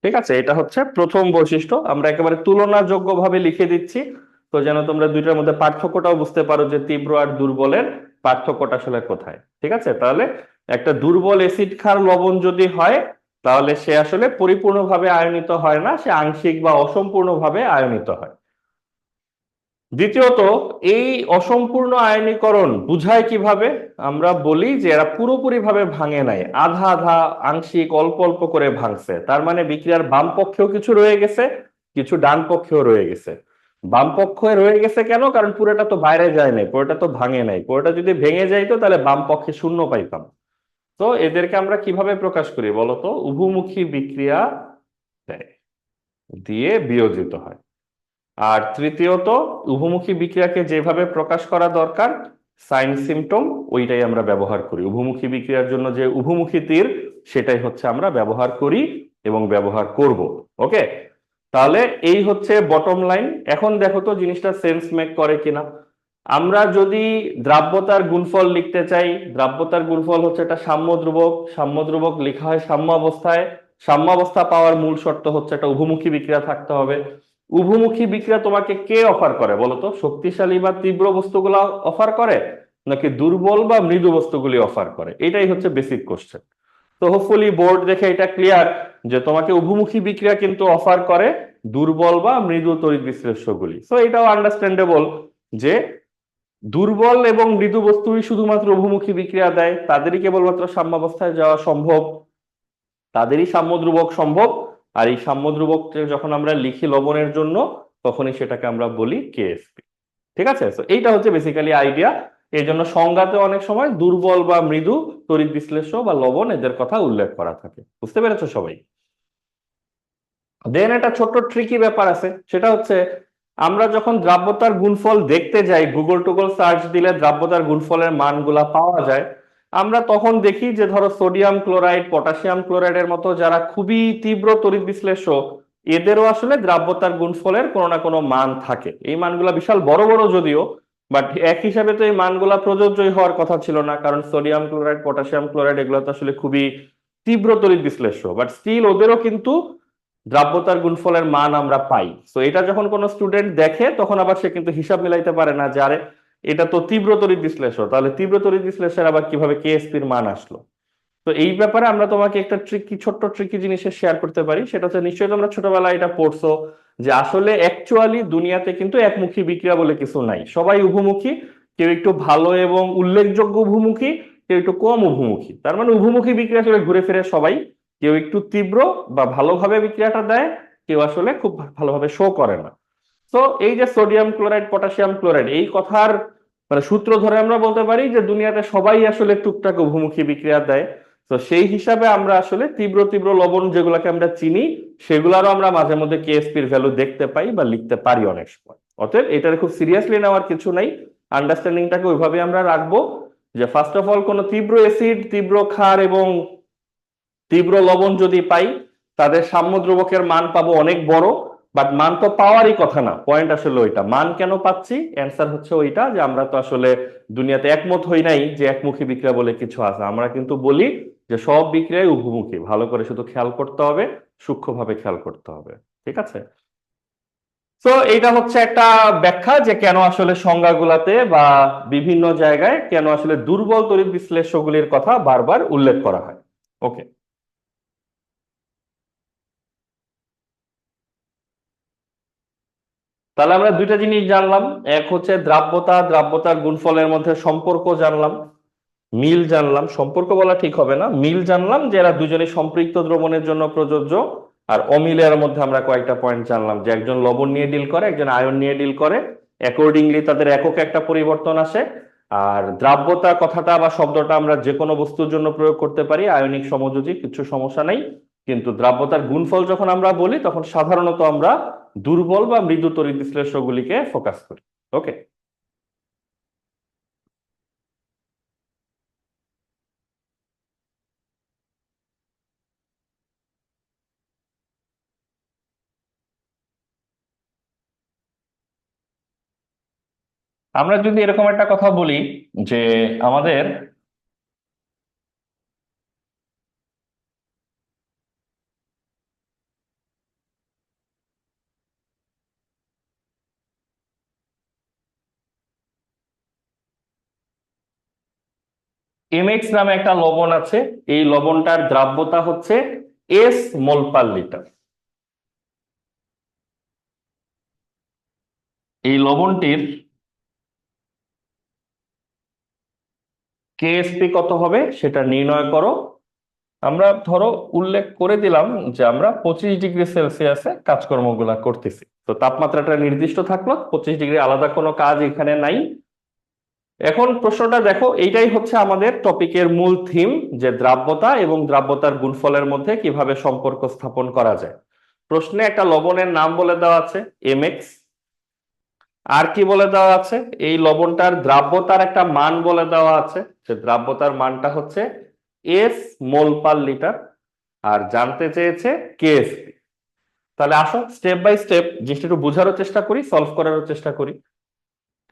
ঠিক আছে, এটা হচ্ছে প্রথম বৈশিষ্ট্য। আমরা একেবারে তুলনাযোগ্য ভাবে লিখে দিচ্ছি, তো যেন তোমরা দুইটার মধ্যে পার্থক্যটাও বুঝতে পারো যে তীব্র আর দুর্বলের পার্থক্যটা আসলে কোথায়। ঠিক আছে, তাহলে একটা দুর্বল অ্যাসিড ক্ষার লবণ যদি হয়, তাহলে সে আসলে পরিপূর্ণভাবে আয়নিত হয় না, সে আংশিক বা অসম্পূর্ণভাবে আয়নিত হয়। দ্বিতীয়ত, এই অসম্পূর্ণ আয়নীকরণ বুঝায় কিভাবে? আমরা বলি যে এরা পুরোপুরি ভাবে ভাঙে নাই, আধা আধা, আংশিক, অল্প অল্প করে ভাঙছে। তার মানে বিক্রিয়ার বাম পক্ষেও কিছু রয়ে গেছে, কিছু ডান পক্ষেও রয়ে গেছে। বাম পক্ষে রয়ে গেছে কেন? কারণ পুরোটা তো বাইরে যায় নাই, পুরোটা তো ভাঙে নাই। পুরোটা যদি ভেঙে যাইতো তাহলে বাম পক্ষে শূন্য পাইতাম। তো এদেরকে আমরা কিভাবে প্রকাশ করি বলতো? উভমুখী বিক্রিয়া দেয়, দিয়ে বিয়োজিত হয়। আর তৃতীয়ত, উভমুখী বিক্রিয়াকে যেভাবে প্রকাশ করা দরকার, সাইন সিম্পটম, ওইটাই আমরা ব্যবহার করি। উভমুখী বিক্রিয়ার জন্য যে উভমুখী তীর, সেটাই হচ্ছে আমরা ব্যবহার করি এবং ব্যবহার করব। ওকে, তাহলে এই হচ্ছে বটম লাইন। এখন দেখো তো জিনিসটা সেন্স মেক করে কিনা। আমরা যদি দ্রাব্যতার গুণফল লিখতে চাই, দ্রাব্যতার গুণফল হচ্ছে একটা সাম্য ধ্রুবক, সাম্য ধ্রুবক লেখা হয় সাম্য অবস্থায়। সাম্য অবস্থা পাওয়ার মূল শর্ত হচ্ছে একটা উভমুখী বিক্রিয়া থাকতে হবে। উভমুখী বিক্রিয়া তোমাকে কে অফার করে বলতো? শক্তিশালী বা তীব্র বস্তুগুলো অফার করে, নাকি দুর্বল বা মৃদু বস্তুগুলি অফার করে? এটাই হচ্ছে বেসিক কোশ্চেন। তো হোপফুলি বোর্ড দেখে এটা ক্লিয়ার যে তোমাকে উভমুখী বিক্রিয়া কিন্তু অফার করে দুর্বল বা মৃদু তড়িৎ বিশ্লেষ্যগুলি। সো এটাও আন্ডারস্ট্যান্ডেবল যে দুর্বল এবং মৃদু বস্তুই শুধুমাত্র উভমুখী বিক্রিয়া দেয়, তাদেরই কেবলমাত্র সাম্যাবস্থায় যাওয়া সম্ভব, তাদেরই সাম্য ধ্রুবক সম্ভব। আর এই সাম্য ধ্রুবক যখন আমরা লিখি লবণের জন্য, তখনই সেটাকে আমরা বলি কেএসপি। ঠিক আছে, তো এইটা হচ্ছে বেসিক্যালি আইডিয়া। এই জন্য সংজ্ঞাতে অনেক সময় দুর্বল বা মৃদু তড়িৎ বিশ্লেষ্য বা লবণ এদের কথা উল্লেখ করা থাকে। বুঝতে পেরেছো সবাই? দেন একটা ছোট্ট ট্রিকি ব্যাপার আছে, সেটা হচ্ছে আমরা যখন দ্রাব্যতার গুণফল দেখতে যাই, গুগল টুগল সার্চ দিলে দ্রাব্যতার গুণফলের মানগুলা পাওয়া যায়। আমরা তখন দেখি যে ধরো সোডিয়াম ক্লোরাইড, পটাশিয়াম ক্লোরাইডের মতো যারা খুবই তীব্র তড়িৎ বিশ্লেষ্য, এদেরও আসলে দ্রাব্যতার গুণফলের কোনো না কোনো মান থাকে। এই মানগুলা বিশাল বড় বড় যদিও, বাট এক হিসাবে তো এই মানগুলা প্রযোজ্যই হওয়ার কথা ছিল না, কারণ সোডিয়াম ক্লোরাইড, পটাশিয়াম ক্লোরাইড এগুলো তো আসলে খুবই তীব্র তড়িৎ বিশ্লেষ্য। বাট স্টিল ওদেরও কিন্তু দ্রাব্যতার গুণফলের মান আমরা পাই। তো এটা যখন কোনো স্টুডেন্ট দেখে, তখন আবার সে কিন্তু হিসাব মিলাইতে পারে না যে আরে এটা তো তীব্র তড়িৎ বিশ্লেষ্য, তাহলে তীব্র তড়িৎ বিশ্লেষণের আবার কিভাবে কেএসপির মান আসলো। তো এই ব্যাপারে আমরা তোমাকে একটা ট্রিকি, ছোট্ট ট্রিকি জিনিসের শেয়ার করতে পারি। সেটা হচ্ছে, নিশ্চয়ই তোমরা ছোটবেলায় এটা পড়ছো যে আসলে অ্যাকচুয়ালি দুনিয়াতে কিন্তু একমুখী বিক্রিয়া বলে কিছু নাই, সবাই উভমুখী। কেউ একটু ভালো এবং উল্লেখযোগ্য উভমুখী, কেউ একটু কম উভমুখী। তার মানে উভমুখী বিক্রিয়া আসলে ঘুরে ফিরে সবাই, কেউ একটু তীব্র বা ভালোভাবে বিক্রিয়াটা দেয়, কেউ আসলে খুব ভালোভাবে শো করে না। তো এই যে সোডিয়াম ক্লোরাইড, পটাশিয়াম ক্লোরাইড, এই কথার মানে সূত্র ধরে আমরা বলতে পারি যে দুনিয়াতে সবাই আসলে টুকটাক উভমুখী বিক্রিয়া দেয়। তো সেই হিসাবে আমরা আসলে তীব্র তীব্র লবণ যেগুলোকে আমরা চিনি, সেগুলারও আমরা মাঝে মধ্যে কেএসপির ভ্যালু দেখতে পাই বা লিখতে পারি অনেক সময়। অতএব এটার খুব সিরিয়াসলি নেওয়ার কিছু নাই, আন্ডারস্ট্যান্ডিংটাকে ওইভাবে আমরা রাখবো যে ফার্স্ট অফ অল কোনো তীব্র অ্যাসিড, তীব্র ক্ষার এবং তীব্র লবণ যদি পাই, তাদের সাম্য ধ্রুবকের মান পাবো অনেক বড়। বাট মান তো পাওয়ারই কথা না, পয়েন্ট আসলে ওইটা, মান কেন পাচ্ছি, অ্যান্সার হচ্ছে ওইটা যে আমরা তো আসলে দুনিয়াতে একমত হই নাই যে একমুখী বিক্রিয়া বলে কিছু আছে। আমরা কিন্তু বলি যে সব বিক্রিয়াই উভমুখী। ভালো করে শুধু খেয়াল করতে হবে, সূক্ষ্মভাবে খেয়াল করতে হবে। ঠিক আছে, তো এইটা হচ্ছে একটা ব্যাখ্যা যে কেন আসলে সংজ্ঞাগুলাতে বা বিভিন্ন জায়গায় কেন আসলে দুর্বল তড়িৎ বিশ্লেষ্যগুলির কথা বারবার উল্লেখ করা হয়। ওকে, তাহলে আমরা দুইটা জিনিস জানলাম। এক হচ্ছে দ্রাব্যতা, দ্রাব্যতার গুণফলের মধ্যে সম্পর্ক জানলাম, মিল জানলাম, সম্পর্ক বলা ঠিক হবে না, মিল জানলাম যে এরা দুজনেই সম্পৃক্ত দ্রবণের জন্য প্রযোজ্য। আর অমিলের মধ্যে আমরা কয়েকটা পয়েন্ট জানলাম যে একজন লবণ নিয়ে ডিল করে, একজন আয়ন নিয়ে ডিল করে, অ্যাকর্ডিংলি তাদের একক একটা পরিবর্তন আসে। আর দ্রাব্যতা কথাটা বা শব্দটা আমরা যে কোনো বস্তুর জন্য প্রয়োগ করতে পারি, আয়নিক সমযোজী, কিছু সমস্যা নাই। কিন্তু দ্রাব্যতার গুণফল যখন আমরা বলি, তখন সাধারণত আমরা দুর্বল বা মৃদু তড়িৎ বিশ্লেষ্যগুলিকে ফোকাস করি। ওকে, আমরা যদি এরকম একটা কথা বলি যে আমাদের এমএক্স নামে একটা লবণ আছে, এই লবণটার দ্রাব্যতা হচ্ছে এস মোল পার লিটার। এই লবণটির কেএসপি কত হবে সেটা নির্ণয় করো। আমরা ধরো উল্লেখ করে দিলাম যে আমরা 25 ডিগ্রি সেলসিয়াসে কাজকর্মগুলা করতেছি, তো তাপমাত্রাটা নির্দিষ্ট থাকলো, 25 ডিগ্রি, আলাদা কোনো কাজ এখানে নাই। এখন প্রশ্নটা দেখো, এইটাই হচ্ছে আমাদের টপিকের মূল থিম, যে দ্রাব্যতা এবং দ্রাব্যতার গুণফলের মধ্যে কিভাবে সম্পর্ক স্থাপন করা যায়। প্রশ্নে একটা লবণের নাম বলে দেওয়া আছে এমএক্স, আর কি বলে দেওয়া আছে, এই লবণটার দ্রাব্যতার একটা মান বলে দেওয়া আছে, যে দ্রাব্যতার মানটা হচ্ছে এস মোল পার লিটার, আর জানতে চেয়েছে কেএসপি। তাহলে আসো স্টেপ বাই স্টেপ জিনিসটা একটু বোঝারও চেষ্টা করি, সলভ করারও চেষ্টা করি।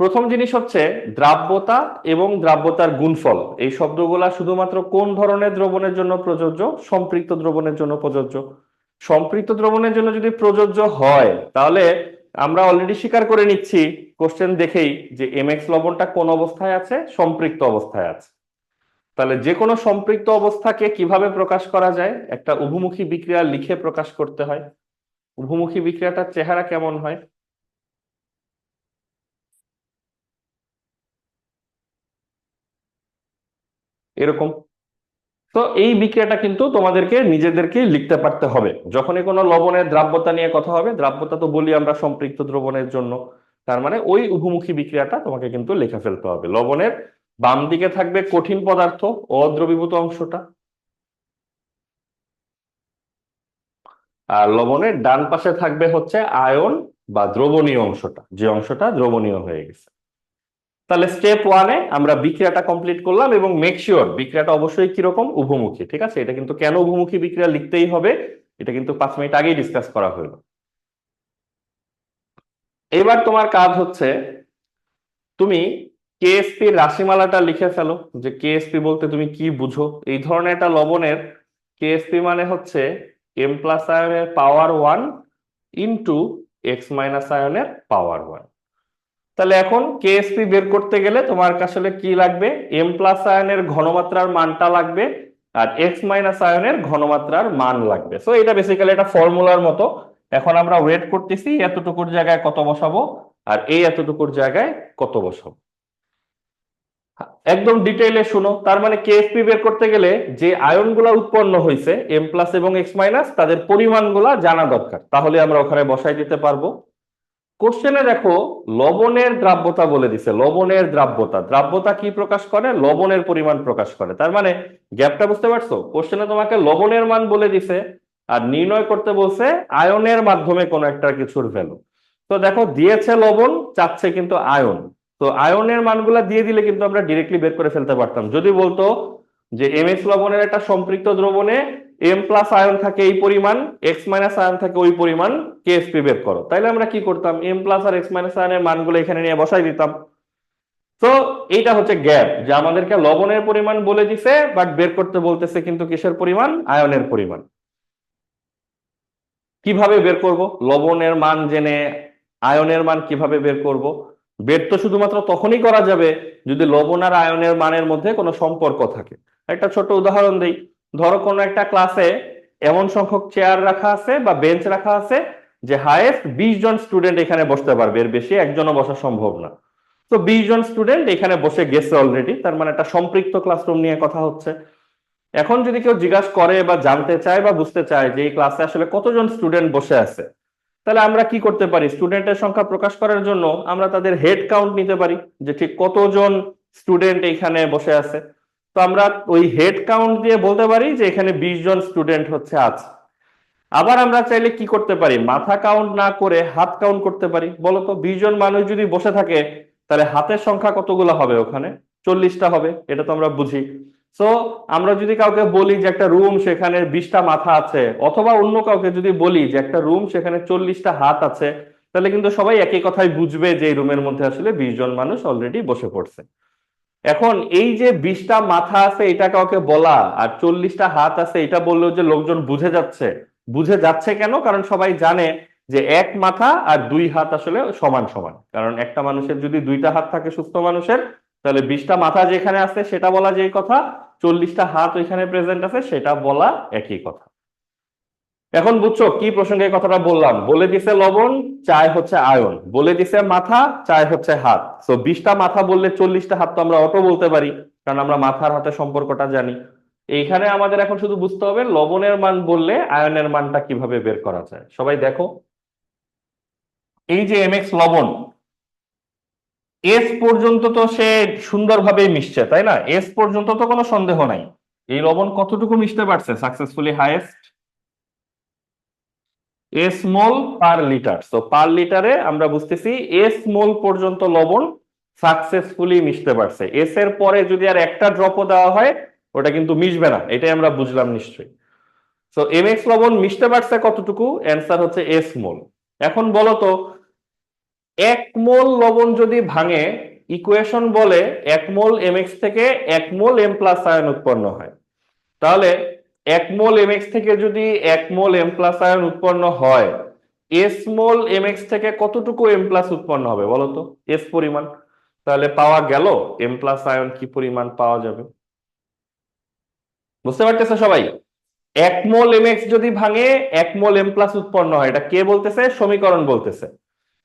প্রথম জিনিস হচ্ছে দ্রাব্যতা এবং দ্রাব্যতার গুণফল, এই শব্দগুলা শুধুমাত্র কোন ধরনের দ্রবণের জন্য প্রযোজ্য? সম্পৃক্ত দ্রবণের জন্য প্রযোজ্য। সম্পৃক্ত দ্রবণের জন্য যদি প্রযোজ্য হয়, তাহলে আমরা অলরেডি স্বীকার করে নিচ্ছি কোশ্চেন দেখেই যে এমএক্স লবণটা কোন অবস্থায় আছে? সম্পৃক্ত অবস্থায় আছে। তাহলে যে কোনো সম্পৃক্ত অবস্থাকে কিভাবে প্রকাশ করা যায়? একটা উভমুখী বিক্রিয়া লিখে প্রকাশ করতে হয়। উভমুখী বিক্রিয়াটার চেহারা কেমন হয়? এরকম। তো এই বিক্রিয়াটা কিন্তু তোমাদেরকে নিজেদেরকে লিখতে পারতে হবে যখনই কোনো লবণের দ্রাব্যতা নিয়ে কথা হবে। দ্রাব্যতা তো বলি আমরা সম্পৃক্ত দ্রবণের জন্য, তার মানে ওই উভমুখী বিক্রিয়াটা তোমাকে কিন্তু লিখে ফেলতে হবে। লবণের বাম দিকে থাকবে কঠিন পদার্থ, অদ্রবীভূত অংশটা, আর লবণের ডান পাশে থাকবে হচ্ছে আয়ন বা দ্রবণীয় অংশটা, যে অংশটা দ্রবণীয় হয়ে গেছে। তাহলে স্টেপ ওয়ানে আমরা বিক্রিয়াটা কমপ্লিট করলাম, এবং মেক শিওর বিক্রিয়াটা অবশ্যই কিরকম? উভমুখী। ঠিক আছে, এটা কিন্তু কেন উভমুখী বিক্রিয়া লিখতেই হবে, এটা কিন্তু 5 মিনিট আগেই ডিসকাস করা হলো। এবার তোমার কাজ হচ্ছে তুমি কেএসপি রাশিমালাটা লিখে ফেলো, যে কেএসপি বলতে তুমি কি বুঝো। এই ধরনের একটা লবণের কেএসপি মানে হচ্ছে এম প্লাস আয়নের পাওয়ার 1 ইন্টু এক্স মাইনাস আয়নের পাওয়ার 1। তাহলে এখন কেএসপি বের করতে গেলে তোমার আসলে কি লাগবে? এম প্লাস আয়নের ঘনমাত্রার মানটা লাগবে, আর এক্স মাইনাস আয়নের ঘনমাত্রার মান লাগবে। সো এটা বেসিক্যালি একটা ফর্মুলার মতো। এখন আমরা ওয়েট করতেছি এতটুকুর জায়গায় কত বসাবো, আর এই এতটুকুর জায়গায় কত বসাবো। একদম ডিটেইলে শুনো। তার মানে কেএসপি বের করতে গেলে যে আয়নগুলা উৎপন্ন হয়েছে এম প্লাস এবং এক্স মাইনাস, তাদের পরিমাণগুলা জানা দরকার, তাহলে আমরা ওখানে বসাই দিতে পারবো। কোশ্চেনে দেখো লবণের দ্রাব্যতা বলে দিছে। লবণের দ্রাব্যতা, দ্রাব্যতা কি প্রকাশ করে? লবণের পরিমাণ প্রকাশ করে। তার মানে গ্যাপটা বুঝতে পারছো? কোশ্চেনে তোমাকে লবণের মান বলে দিছে, আর নির্ণয় করতে বলছে আয়নের মাধ্যমে কোন একটা কিছুর ভ্যালু। তো দেখো দিয়েছে লবণ, চাচ্ছে কিন্তু আয়ন। তো আয়নের মানগুলা দিয়ে দিলে কিন্তু আমরা ডিরেক্টলি বের করে ফেলতে পারতাম। যদি বলতো যে এমএক্স লবণের একটা সম্পৃক্ত দ্রবণে এম প্লাস আয়ন থাকে এই পরিমাণ, এক্স মাইনাস আয়ন থাকে ওই পরিমাণ, কেএসপি বের করো, তাইলে আমরা কি করতাম? এম প্লাস আর এক্স মাইনাস আয়নের মানগুলো এখানে নিয়ে বসাই দিতাম। তো এইটা হচ্ছে গ্যাপ, যে আমাদেরকে লবণের পরিমাণ বলে দিছে, বাট বের করতে বলতেছে কিন্তু কিসের পরিমাণ? আয়নের পরিমাণ। কিভাবে বের করব লবণের মান জেনে? আয়নের মান কিভাবে বের করব? বের তো শুধুমাত্র তখনই করা যাবে যদি লবণ আর আয়নের মানের মধ্যে কোনো সম্পর্ক থাকে। একটা ছোট উদাহরণ দেই। ধরো কোনো একটা ক্লাসে এমন সংখ্যক চেয়ার রাখা আছে বা বেঞ্চ রাখা আছে যে হাইয়েস্ট 20 জন স্টুডেন্ট এখানে বসতে পারবে, এর বেশি একজনও বসা সম্ভব না। তো 20 জন স্টুডেন্ট এখানে বসে গেছে অলরেডি, তার মানে একটা সম্পৃক্ত ক্লাসরুম নিয়ে কথা হচ্ছে। এখন যদি কেউ জিজ্ঞাসা করে বা জানতে চায় বা বুঝতে চায় যে এই ক্লাসে আসলে কতজন স্টুডেন্ট বসে আছে, তাহলে আমরা কি করতে পারি? স্টুডেন্টের সংখ্যা প্রকাশ করার জন্য আমরা তাদের হেড কাউন্ট নিতে পারি, যে ঠিক কতজন স্টুডেন্ট এখানে বসে আছে। তো আমরা ওই হেড কাউন্ট দিয়ে বলতে পারি যে এখানে 20 জন স্টুডেন্ট হচ্ছে আছে। আবার আমরা চাইলে কি করতে পারি? মাথা কাউন্ট না করে হাত কাউন্ট করতে পারি। বলতো 20 জন মানুষ যদি বসে থাকে, তাহলে হাতের সংখ্যা কতগুলো হবে? ওখানে 40টা হবে, এটা তো আমরা বুঝি। সো আমরা যদি কাউকে বলি যে একটা রুম সেখানে 20টা মাথা আছে, অথবা অন্য কাউকে যদি বলি যে একটা রুম সেখানে 40টা হাত আছে, তাহলে কিন্তু সবাই একই কথাই বুঝবে যে এই রুমের মধ্যে আসলে 20 জন মানুষ অলরেডি বসে পড়ছে। এখন এই যে 20টা মাথা আছে এটা কাউকে বলা, আর 40টা হাত আছে এটা বললেও যে লোকজন বুঝে যাচ্ছে। বুঝে যাচ্ছে কেন? কারণ সবাই জানে যে এক মাথা আর দুই হাত আসলে সমান সমান। কারণ একটা মানুষের যদি দুইটা হাত থাকে সুস্থ মানুষের, তাহলে 20টা মাথা যেখানে আছে সেটা বলা যেই কথা, 40টা হাত ওইখানে প্রেজেন্ট আছে সেটা বলা একই কথা। এখন বুঝছো কি প্রসঙ্গে এই কথাটা বললাম? বলে দিছে লবণ, চায় হচ্ছে আয়ন, বলে দিছে মাথা, চায় হচ্ছে হাত। তো 20টা মাথা বললে 40টা হাত তো আমরা অটো বলতে পারি, কারণ আমরা মাথার হাতে সম্পর্কটা জানি। এইখানে আমাদের এখন শুধু বুঝতে হবে লবণের মান বললে আয়নের মানটা কিভাবে বের করা যায়। সবাই দেখো, এই যে এমএক্স লবণ, এস পর্যন্ত তো সে সুন্দরভাবে মিশছে, তাই না? এস পর্যন্ত তো কোনো সন্দেহ নাই। এই লবণ কতটুকু মিশতে পারছে successfully? Highest S mole per litre. তো পার লিটারে আমরা বুঝতেছি এস মোল পর্যন্ত লবণ সাকসেসফুলি মিশতে পারছে। এস এর পরে যদি আর একটা ড্রপও দেওয়া হয় ওটা কিন্তু মিশবে না, এটাই আমরা বুঝলাম নিশ্চয়ই। তো এমএক্স লবণ মিশতে পারছে কতটুকু? অ্যান্সার হচ্ছে এস মোল। এখন বলো তো, 1 মোল লবণ যদি ভাঙে, ইকুয়েশন বলে 1 মোল এমএক্স থেকে 1 মোল এম প্লাস আয়ন উৎপন্ন হয়। তাহলে 1 মোল এমএক্স থেকে যদি 1 মোল এম প্লাস আয়ন উৎপন্ন হয়, এস মোল এমএক্স থেকে কতটুকু এম প্লাস উৎপন্ন হবে বলো তো, এস পরিমাণ। তাহলে পাওয়া গেল এম প্লাস আয়ন কি পরিমাণ পাওয়া যাবে। বুঝতে পারতেছে সবাই? 1 মোল এমএক্স যদি ভাঙে 1 মোল এম প্লাস উৎপন্ন হয়, এটা কে বলতেছে? সমীকরণ বলতেছে।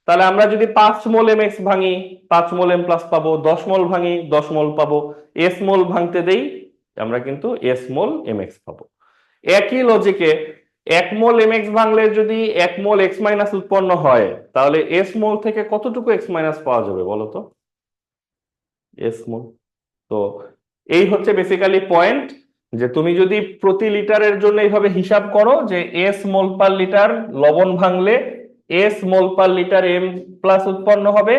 তাহলে আমরা যদি 5 মোল এমএক্স ভাঙি 5 মোল এম প্লাস পাবো, 10 মোল ভাঙি 10 মোল পাবো, এস মোল ভাঙতে দেই আমরা কিন্তু এস মোল এমএক্স পাবো। একই লজিকে 1 মোল এমএক্স ভাঙলে যদি 1 মোল এক্স মাইনাস উৎপন্ন হয়, তাহলে এস মোল থেকে কতটুকু এক্স মাইনাস পাওয়া যাবে বলো তো, এস মোল। তো এই হচ্ছে বেসিক্যালি পয়েন্ট, যে তুমি যদি প্রতি লিটারের জন্য এইভাবে হিসাব করো যে এস মোল পার লিটার লবণ ভাঙলে S mole per litre M plus উৎপন্ন হবে,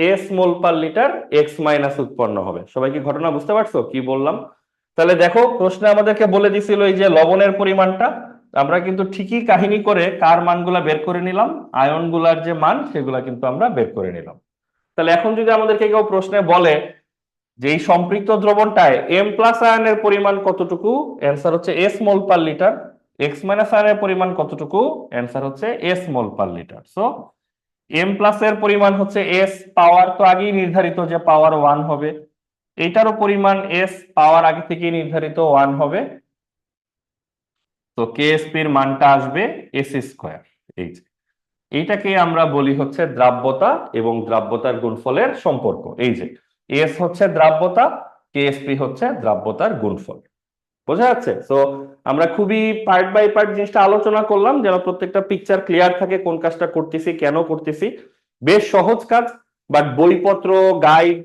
S mole per litre X minus উৎপন্ন হবে। সবাই কি ঘটনা বুঝতে পারছো কি বললাম? তাহলে দেখো প্রশ্নে আমাদেরকে বলে দিছিল এই যে লবণের পরিমাণটা, আমরা কিন্তু ঠিকই কাহিনী করে কার মানগুলা বের করে নিলাম, আয়ন গুলার যে মান সেগুলা কিন্তু আমরা বের করে নিলাম। তাহলে এখন যদি আমাদেরকে কেউ প্রশ্নে বলে যে এই সম্পৃক্ত দ্রবণটায় এম প্লাস আয়নের পরিমাণ কতটুকু, অ্যান্সার হচ্ছে S mole per litre. X minus আয়নের পরিমাণ কতটুকু, অ্যান্সার হচ্ছে S mole per litre. So M plus এর পরিমাণ হচ্ছে এস, পাওয়ার তো আগেই নির্ধারিত যে পাওয়ার 1 হবে, এইটারও পরিমাণ এস, পাওয়ার আগে থেকেই নির্ধারিত 1 হবে। তো কেএসপি এর মানটা আসবে এস স্কোয়ার। এই যে এইটাকে আমরা বলি হচ্ছে দ্রাব্যতা এবং দ্রাব্যতার গুণফলের সম্পর্ক। এই যে এস হচ্ছে দ্রাব্যতা, কেএসপি হচ্ছে দ্রাব্যতার গুণফল। বোঝা যাচ্ছে? তো আমরা খুবই পার্ট বাই পার্ট জিনিসটা আলোচনা করলাম যেন প্রত্যেকটা পিকচার ক্লিয়ার থাকে কোন কাজটা করতেছি কেন করতেছি। বেশ সহজ কাজ, বাট বইপত্র, গাইড,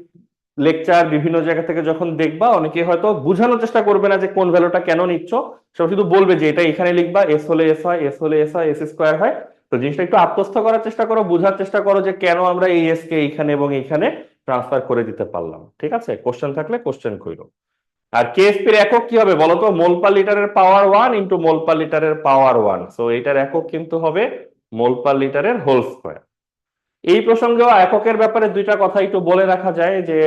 লেকচার বিভিন্ন জায়গা থেকে যখন দেখবা অনেকে হয়তো বোঝানোর চেষ্টা করবে না যে কোন ভ্যালুটা কেন নিচ্ছ, সব শুধু বলবে যে এটা এখানে লিখবা, এস হলে এস হয়, এস হলে এস হয়, এস স্কোয়ার হয়। তো জিনিসটা একটু আত্মস্থ করার চেষ্টা করো, বোঝার চেষ্টা করো যে কেন আমরা এই এস কে এইখানে এবং এইখানে ট্রান্সফার করে দিতে পারলাম। ঠিক আছে? কোশ্চেন থাকলে কোশ্চেন কইরো। আর কেএসপি এর একক কি হবে বলতো? মোল পার লিটারের পাওয়ার 1 ইন্টু মোল পার লিটারের পাওয়ার 1। সো এটার একক কিন্তু হবে মোল পার লিটারের হোল স্কোয়ার। এই প্রসঙ্গেও এককের ব্যাপারে দুইটা কথা একটু বলে রাখা যায় যে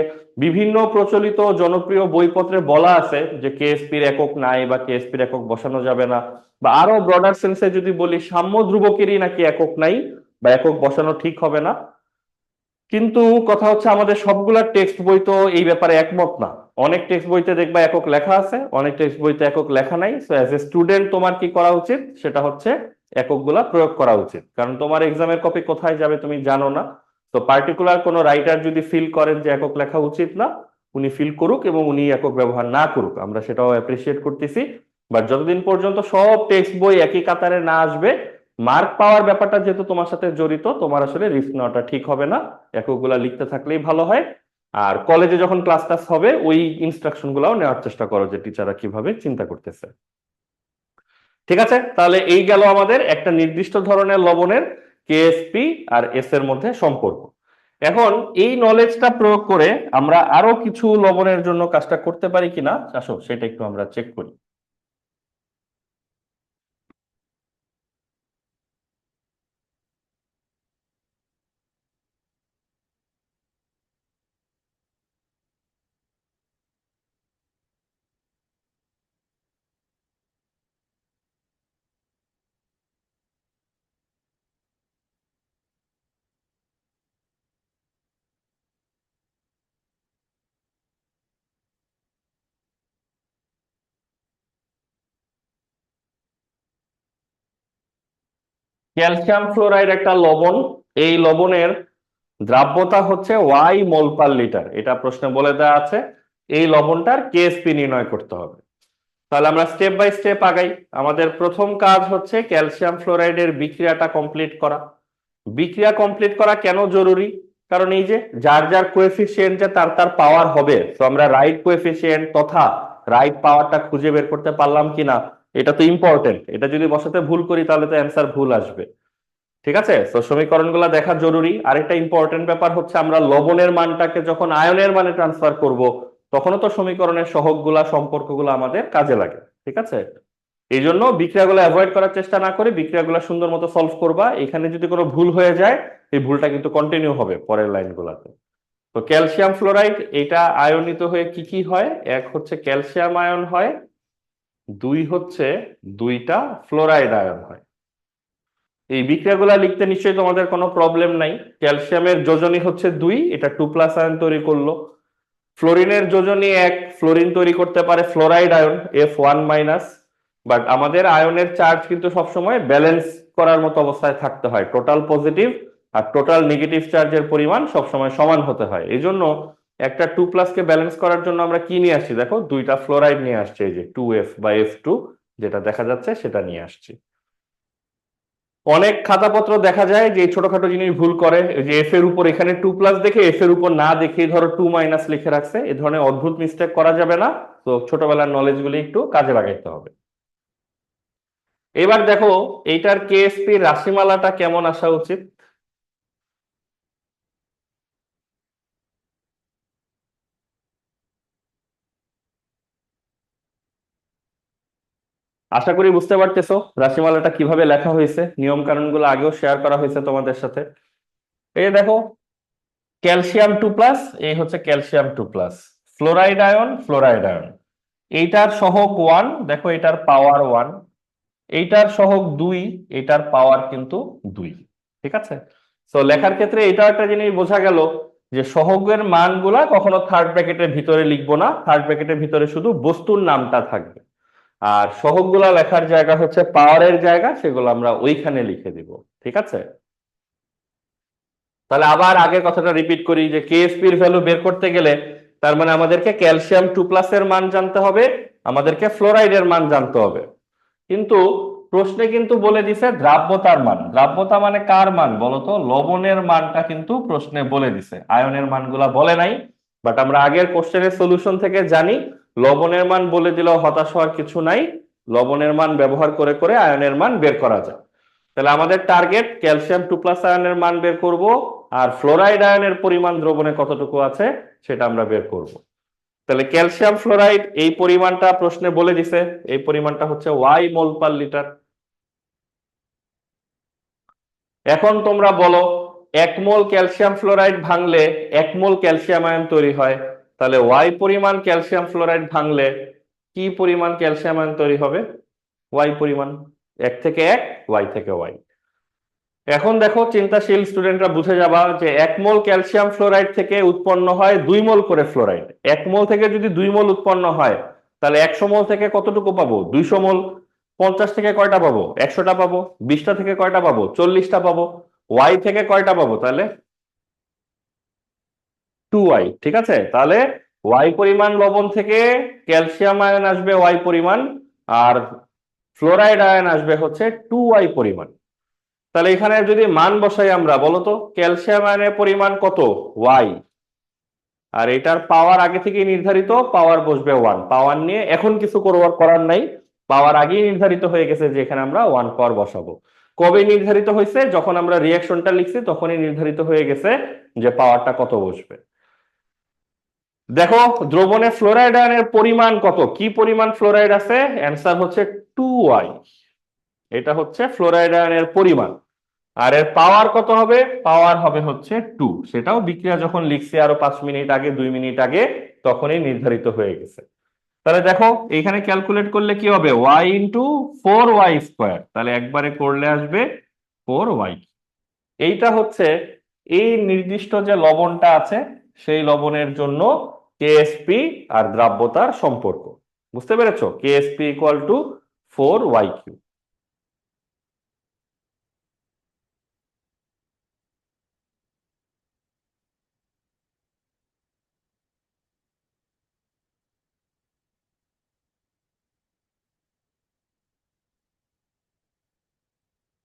বিভিন্ন প্রচলিত জনপ্রিয় বইপত্রে বলা আছে যে কেএসপি এর একক নাই বা কেএসপি এর একক বসানো যাবে না, বা আরো ব্রডার সেন্সে যদি বলি সাম্য ধ্রুবকেরই নাকি একক নাই বা একক বসানো ঠিক হবে না। কিন্তু কথা হচ্ছে আমাদের সবগুলা টেক্সট বই তো এই ব্যাপারে একমত না। অনেক টেক্সট বইতে দেখবা একক লেখা আছে, অনেক টেক্সট বইতে একক লেখা নাই। সো অ্যাজ এ স্টুডেন্ট তোমার কি করা উচিত সেটা হচ্ছে এককগুলা প্রয়োগ করা উচিত, কারণ তোমার এক্সামের কপি কোথায় যাবে তুমি জানো না। তো পার্টিকুলার কোনো রাইটার যদি ফিল করেন যে একক লেখা উচিত না, উনি ফিল করুক এবং উনি একক ব্যবহার না করুক, আমরা সেটাও অ্যাপ্রিসিয়েট করতেছি। বাট যতদিন পর্যন্ত সব টেক্সট বই একই কাতারে না আসবে, মার্ক পাওয়ার ব্যাপারটা যেহেতু তোমার সাথে জড়িত, তোমার আসলে রিস্ক নেওয়াটা ঠিক হবে না। এককগুলা লিখতে থাকলেই ভালো হয়। আর কলেজে যখন ক্লাস টাস হবে ওই ইনস্ট্রাকশন গুলাও নেওয়ার চেষ্টা করো যে টিচাররা কিভাবে চিন্তা করতেছে। ঠিক আছে? তাহলে এই গেল আমাদের একটা নির্দিষ্ট ধরনের লবণের কেএসপি আর এস এর মধ্যে সম্পর্ক। এখন এই নলেজটা প্রয়োগ করে আমরা আরো কিছু লবণের জন্য কাজটা করতে পারি কিনা আসো সেটা একটু আমরা চেক করি। ক্যালসিয়াম ফ্লোরাইড একটা লবণ, এই লবণের দ্রাব্যতা হচ্ছে ওয়াই মোল পার লিটার, এটা প্রশ্নে বলে দেওয়া আছে। এই লবণটার কেএসপি নির্ণয় করতে হবে। তাহলে আমরা স্টেপ বাই স্টেপ আগাই। আমাদের প্রথম কাজ হচ্ছে ক্যালসিয়াম ফ্লোরাইডের বিক্রিয়াটা কমপ্লিট করা। বিক্রিয়া কমপ্লিট করা কেন জরুরি? কারণ এই যে যার যার কোএফিসিয়েন্ট যে তার তার পাওয়ার হবে, তো আমরা রাইট কোএফিসিয়েন্ট তথা রাইট পাওয়ারটা খুঁজে বের করতে পারলাম কিনা, এটা তো ইম্পর্টেন্ট। এটা যদি বসাতে ভুল করি তাহলে তো অ্যান্সার ভুল আসবে। ঠিক আছে, তো সমীকরণগুলো দেখা জরুরি। আরেকটা ইম্পর্টেন্ট ব্যাপার হচ্ছে আমরা লবণের মানটাকে যখন আয়নের মানে ট্রান্সফার করব, তখনও তো সমীকরণের সহগগুলা সম্পর্কগুলো আমাদের কাজে লাগে। ঠিক আছে, এই জন্য বিক্রিয়াগুলো অ্যাভয়েড করার চেষ্টা না করে বিক্রিয়াগুলো সুন্দর মতো সলভ করবা। এখানে যদি কোনো ভুল হয়ে যায়, এই ভুলটা কিন্তু কন্টিনিউ হবে পরের লাইনগুলোতে। তো ক্যালসিয়াম ফ্লোরাইড এটা আয়নিত হয়ে কি কি হয়? এক হচ্ছে ক্যালসিয়াম আয়ন হয়, দুই হচ্ছে দুইটা ফ্লোরাইড আয়ন হয়। এই বিক্রিয়াগুলা লিখতে নিশ্চয়ই তোমাদের কোনো প্রবলেম নাই। ক্যালসিয়ামের যোজনী হচ্ছে 2, এটা 2+ আয়ন তৈরি করলো। ফ্লোরিনের যোজনী 1, ফ্লোরিন তৈরি করতে পারে ফ্লোরাইড আয়ন F1-। বাট আমাদের আয়নের চার্জ কিন্তু সবসময় ব্যালেন্স করার মতো অবস্থায় থাকতে হয়, টোটাল পজিটিভ আর টোটাল নেগেটিভ চার্জের পরিমাণ সবসময় সমান হতে হয়। এই জন্য একটা 2+কে ব্যালেন্স করার জন্য আমরা কি নিয়ে আসছি? দেখো, দুইটা ফ্লোরাইড নিয়ে আসছে, এই যে 2F বা F2 যেটা দেখা যাচ্ছে সেটা নিয়ে আসছি। অনেক খাতাপত্র দেখা যায় যে ছোটখাটো জিনিস ভুল করে, যে এফ এর উপর এখানে 2+ দেখে এফ এর উপর না দেখে ধরো 2- লিখে রাখছে। এ ধরনের অদ্ভুত মিস্টেক করা যাবে না। তো ছোটবেলার নলেজ গুলি একটু কাজে লাগাইতে হবে। এবার দেখো এইটার কেএসপি রাশিমালাটা কেমন আসা উচিত? আশা করি বুঝতে পারতেছো রাশিমালাটা কিভাবে লেখা হয়েছে। নিয়ম কানুন গুলো আগেও শেয়ার করা হয়েছে তোমাদের সাথে। এই দেখো, ক্যালসিয়াম 2+, এই হচ্ছে ক্যালসিয়াম 2+, ফ্লোরাইড আয়ন। এইটার সহগ 1, দেখো এটার পাওয়ার 1, এইটার সহগ 2, এটার পাওয়ার কিন্তু 2। ঠিক আছে, তো লেখার ক্ষেত্রে এটা একটা জিনিস বোঝা গেল যে সহগের মানগুলা কখনো থার্ড ব্র্যাকেটের ভিতরে লিখবো না, থার্ড ব্র্যাকেটের ভিতরে শুধু বস্তুর নামটা থাকবে। আর সহগগুলা লেখার জায়গা হচ্ছে পাওয়ারের জায়গা, সেগুলো আমরা ওইখানে লিখে দিব। ঠিক আছে, তাহলে আবার আগের কথাটা রিপিট করি যে কেএসপি এর ভ্যালু বের করতে গেলে তার মানে আমাদেরকে ক্যালসিয়াম 2+ এর মান জানতে হবে, আমাদেরকে ফ্লোরাইডের মান জানতে হবে। কিন্তু প্রশ্নে কিন্তু বলে দিছে দ্রাব্যতার মান। দ্রাব্যতা মানে কার মান বলতো? লবণের মানটা কিন্তু প্রশ্নে বলে দিছে, আয়নের মানগুলা বলে নাই। বাট আমরা আগের কোশ্চেনের সলিউশন থেকে জানি লবণের মান বলে দিলেও হতাশ হওয়ার কিছু নাই, লবণের মান ব্যবহার করে করে আয়নের মান বের করা যায়। তাহলে আমাদের টার্গেট ক্যালসিয়াম 2+ আয়নের মান বের করব, আর ফ্লোরাইড আয়নের পরিমাণ দ্রবণে কতটুকু আছে সেটা আমরা বের করব। তাহলে ক্যালসিয়াম ফ্লোরাইড এই পরিমাণটা প্রশ্নে বলে দিছে, এই পরিমাণটা হচ্ছে ওয়াই মোল পার লিটার। এখন তোমরা বলো 1 মোল ক্যালসিয়াম ফ্লোরাইড ভাঙলে 1 মোল ক্যালসিয়াম আয়ন তৈরি হয়, তাহলে ওয়াই পরিমাণ ক্যালসিয়াম ফ্লোরাইড ভাঙলে কি পরিমাণ ক্যালসিয়াম আয়ন তৈরি হবে? ওয়াই পরিমাণ, 1 থেকে 1, ওয়াই থেকে ওয়াই। এখন দেখো চিন্তাশীল স্টুডেন্টরা বুঝে যাবা যে 1 মোল ক্যালসিয়াম ফ্লোরাইড থেকে উৎপন্ন হয় 2 মোল করে ফ্লোরাইড। 1 মোল থেকে যদি 2 মোল উৎপন্ন হয়, তাহলে 100 মোল থেকে কতটুকু পাবো? 200 মোল। 50 থেকে কয়টা পাবো? 100টা পাবো। 20টা থেকে কয়টা পাবো? 40টা পাবো। ওয়াই থেকে কয়টা পাবো তাহলে? 2y। ঠিক আছে, তাহলে ওয়াই পরিমাণ লবণ থেকে ক্যালসিয়াম আয়ন আসবে ওয়াই পরিমাণ, আর ফ্লোরাইড আয়ন আসবে হচ্ছে 2y পরিমাণ। তাহলে এখানে যদি মান বসাই আমরা, বলতো ক্যালসিয়াম আয়নের পরিমাণ কত? ওয়াই। আর এটার পাওয়ার আগে থেকে নির্ধারিত, পাওয়ার বসবে 1। পাওয়ার নিয়ে এখন কিছু করার নাই, পাওয়ার আগেই নির্ধারিত হয়ে গেছে যে এখানে আমরা 1 পাওয়ার বসাবো। কবে নির্ধারিত হয়েছে? যখন আমরা রিয়াকশনটা লিখছি তখনই নির্ধারিত হয়ে গেছে যে পাওয়ারটা কত বসবে। দেখো দ্রবণে ফ্লোরাইড আয়নের পরিমাণ কত, কি পরিমাণ ফ্লোরাইড আছে? অ্যান্সার হচ্ছে 2y। এটা হচ্ছে ফ্লোরাইড আয়নের পরিমাণ। আর এর পাওয়ার কত হবে? পাওয়ার হবে হচ্ছে 2। সেটাও বিক্রিয়া যখন লিখছি আরো 5 মিনিট আগে, 2 মিনিট আগে, তখনই নির্ধারিত হয়ে গেছে। তাহলে দেখো এখানে ক্যালকুলেট করলে কি হবে? y × 4y²। তাহলে একবারে করলে আসবে 4y। এইটা হচ্ছে এই নির্দিষ্ট যে লবণটা আছে সেই লবণের জন্য কেএসপি আর দ্রাব্যতার সম্পর্ক। বুঝতে পেরেছো? KSP = 4y³।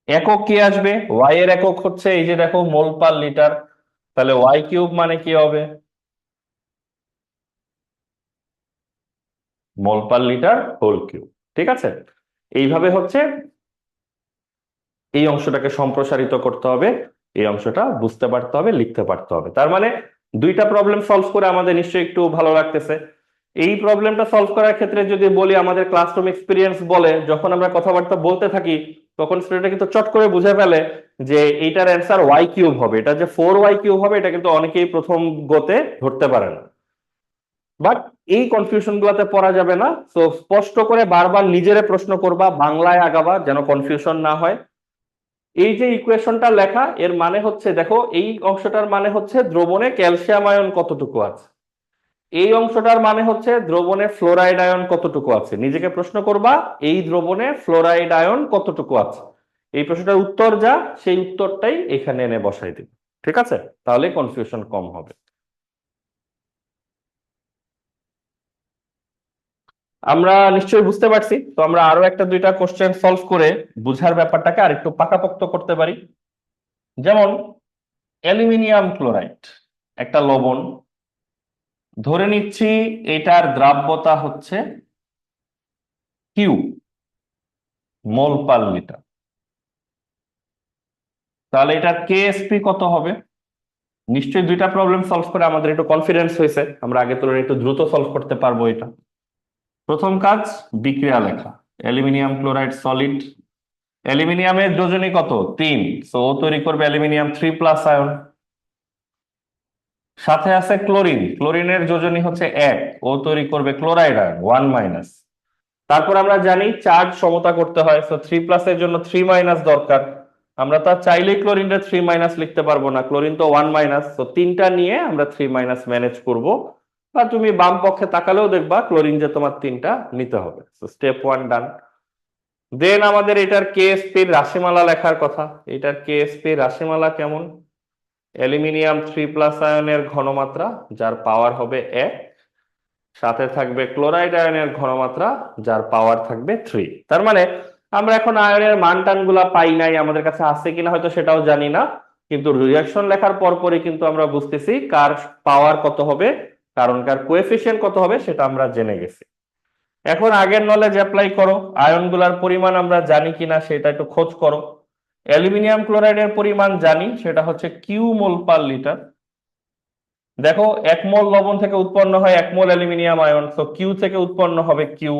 একক কি আসবে? ওয়াই এর একক হচ্ছে এই যে দেখো মোল পার লিটার, তাহলে ওয়াই কিউব মানে কি হবে? মোল পার লিটার হোল কিউব। ঠিক আছে, এইভাবে হচ্ছে এই অংশটাকে সম্প্রসারিত করতে হবে, এই অংশটা বুঝতে পারতে হবে, লিখতে পারতে হবে। তার মানে দুইটা প্রবলেম সলভ করে আমাদের নিশ্চয়ই একটু ভালো লাগতেছে। এই প্রবলেমটা সলভ করার ক্ষেত্রে যদি বলি আমাদের ক্লাসরুম এক্সপিরিয়েন্স বলে, যখন আমরা কথাবার্তা বলতে থাকি তখন স্টুডেন্টরা কিন্তু চট করে বুঝে ফেলে যে এইটার অ্যান্সার ওয়াই কিউব হবে, এটা যে 4y কিউব হবে এটা কিন্তু অনেকেই প্রথম গোতে ধরতে পারে না। বাট এই কনফিউশন গুলাতে পড়া যাবে না, তো স্পষ্ট করে বারবার নিজেরে প্রশ্ন করবা, বাংলায় আগাবা যেন কনফিউশন না হয়। এই যে ইকুয়েশনটা লেখা এর মানে হচ্ছে দেখো, এই অংশটার মানে হচ্ছে দ্রবণে ক্যালসিয়াম আয়ন কতটুকু আছে, এই অংশটার মানে হচ্ছে দ্রবণে ফ্লোরাইড আয়ন কতটুকু আছে। নিজেকে প্রশ্ন করবা এই দ্রবণে ফ্লোরাইড আয়ন কতটুকু আছে, এই প্রশ্নটার উত্তর যা সেই উত্তরটাই এখানে এনে বসাই দিবে। ঠিক আছে, তাহলে কনফিউশন কম হবে। আমরা নিশ্চয়ই বুঝতে পারছি, তো আমরা আরো একটা দুইটা কোশ্চেন সলভ করে বুঝার ব্যাপারটাকে আরেকটু পাকাপোক্ত করতে পারি। যেমন অ্যালুমিনিয়াম ক্লোরাইড একটা লবণ, ধরে নিচ্ছি এটার দ্রাব্যতা হচ্ছে কিউ মোল পার লিটার, তাহলে এটার কেএসপি কত হবে? নিশ্চয়ই দুইটা প্রবলেম সলভ করে আমাদের একটু কনফিডেন্স হয়েছে, আমরা আগে তুলনায় একটু দ্রুত সলভ করতে পারবো এটা। প্রথম কাজ, বিক্রিয়া লেখা। অ্যালুমিনিয়াম ক্লোরাইড সলিড, অ্যালুমিনিয়ামের যোজনী কত? 3, তো ও তৈরি করবে অ্যালুমিনিয়াম 3+ আয়ন। সাথে আছে ক্লোরিন, ক্লোরিনের যোজনী হচ্ছে 1, ও তৈরি করবে ক্লোরাইড আয়ন 1-। তারপর আমরা জানি চার্জ সমতা করতে হয়, তো 3+ এর জন্য 3- দরকার। আমরা তো আর চাইলেই ক্লোরিনটা 3- লিখতে পারবো না, ক্লোরিন তো 1-, তো তিনটা নিয়ে আমরা 3- ম্যানেজ করব। বা তুমি বাম পক্ষে তাকালেও দেখবা ক্লোরিন যে তোমার তিনটা নিতে হবে। তো স্টেপ 1 ডান। দেন আমাদের এটার কেএসপি রাশিমালা লেখার কথা। এটার কেএসপি রাশিমালা কেমন? অ্যালুমিনিয়াম 3+ আয়নের ঘনমাত্রা যার পাওয়ার হবে 1, সাথে থাকবে ক্লোরাইড আয়নের ঘনমাত্রা যার পাওয়ার থাকবে 3। তার মানে আমরা এখন আয়নের মান টান গুলা পাই নাই, আমাদের কাছে আছে কিনা হয়তো সেটাও জানি না, কিন্তু রিয়াকশন লেখার পরপরই কিন্তু আমরা বুঝতেছি কার পাওয়ার কত হবে, কারণ কার কোএফিসিয়েন্ট কত হবে সেটা আমরা জেনে গেছি। এখন আগের নলেজ অ্যাপ্লাই করো, আয়ন গুলার পরিমাণ আমরা জানি কিনা সেটা একটু খোঁজ করো। অ্যালুমিনিয়াম ক্লোরাইডের পরিমাণ জানি, সেটা হচ্ছে কিউ মোল পার লিটার। দেখো 1 মোল লবণ থেকে উৎপন্ন হয় 1 মোল অ্যালুমিনিয়াম আয়ন, তো কিউ থেকে উৎপন্ন হবে কিউ।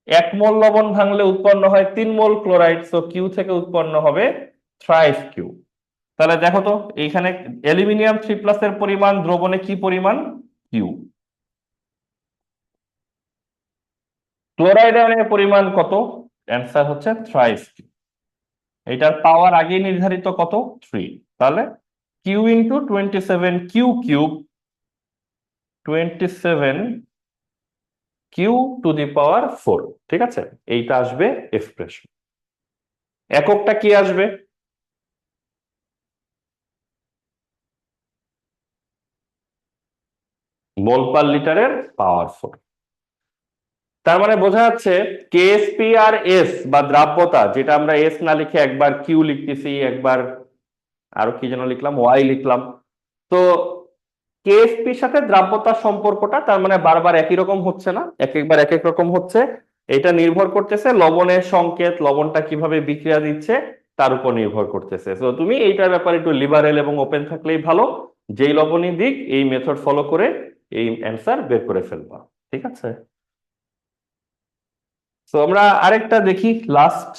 1 মোল লবণ ভাঙলে উৎপন্ন হয় 3 মোল ক্লোরাইড, তো কিউ থেকে উৎপন্ন হবে থ্রাইস কিউ। তাহলে দেখো তো এইখানে অ্যালুমিনিয়াম 3+ এর পরিমাণ দ্রবণে কি পরিমাণ? কিউ। ক্লোরাইড আয়নের পরিমাণ কত? অ্যান্সার হচ্ছে থ্রাইস কিউ। এটার পাওয়ার আগেই নির্ধারিত কত? 3। তাহলে Q into 27 Q cube, 27 Q to the power 4। ঠিক আছে, এইটা আসবে এক্সপ্রেশন। এককটা কি আসবে? মোল পার লিটারের পাওয়ার 4। তার মানে বোঝা যাচ্ছে কেএসপি আর এস বা দ্রাব্যতা, যেটা আমরা এস না লিখে একবার কিউ লিখতেছি, একবার আরো কি যেন লিখলাম, ওয়াই লিখলাম। তো কেএসপির সাথে দ্রাব্যতার সম্পর্কটা তার মানে বারবার একই রকম হচ্ছে না, এক একবার এক এক রকম হচ্ছে। এটা নির্ভর করতেছে লবণের সংকেত, লবণটা কিভাবে বিক্রিয়া দিচ্ছে তার উপর নির্ভর করতেছে। তো তুমি এইটার ব্যাপারে একটু লিবারেল এবং ওপেন থাকলেই ভালো, যেই লবণই দিক এই মেথড ফলো করে এই অ্যান্সার বের করে ফেলবা। ঠিক আছে, তো আমরা আরেকটা দেখি লাস্ট।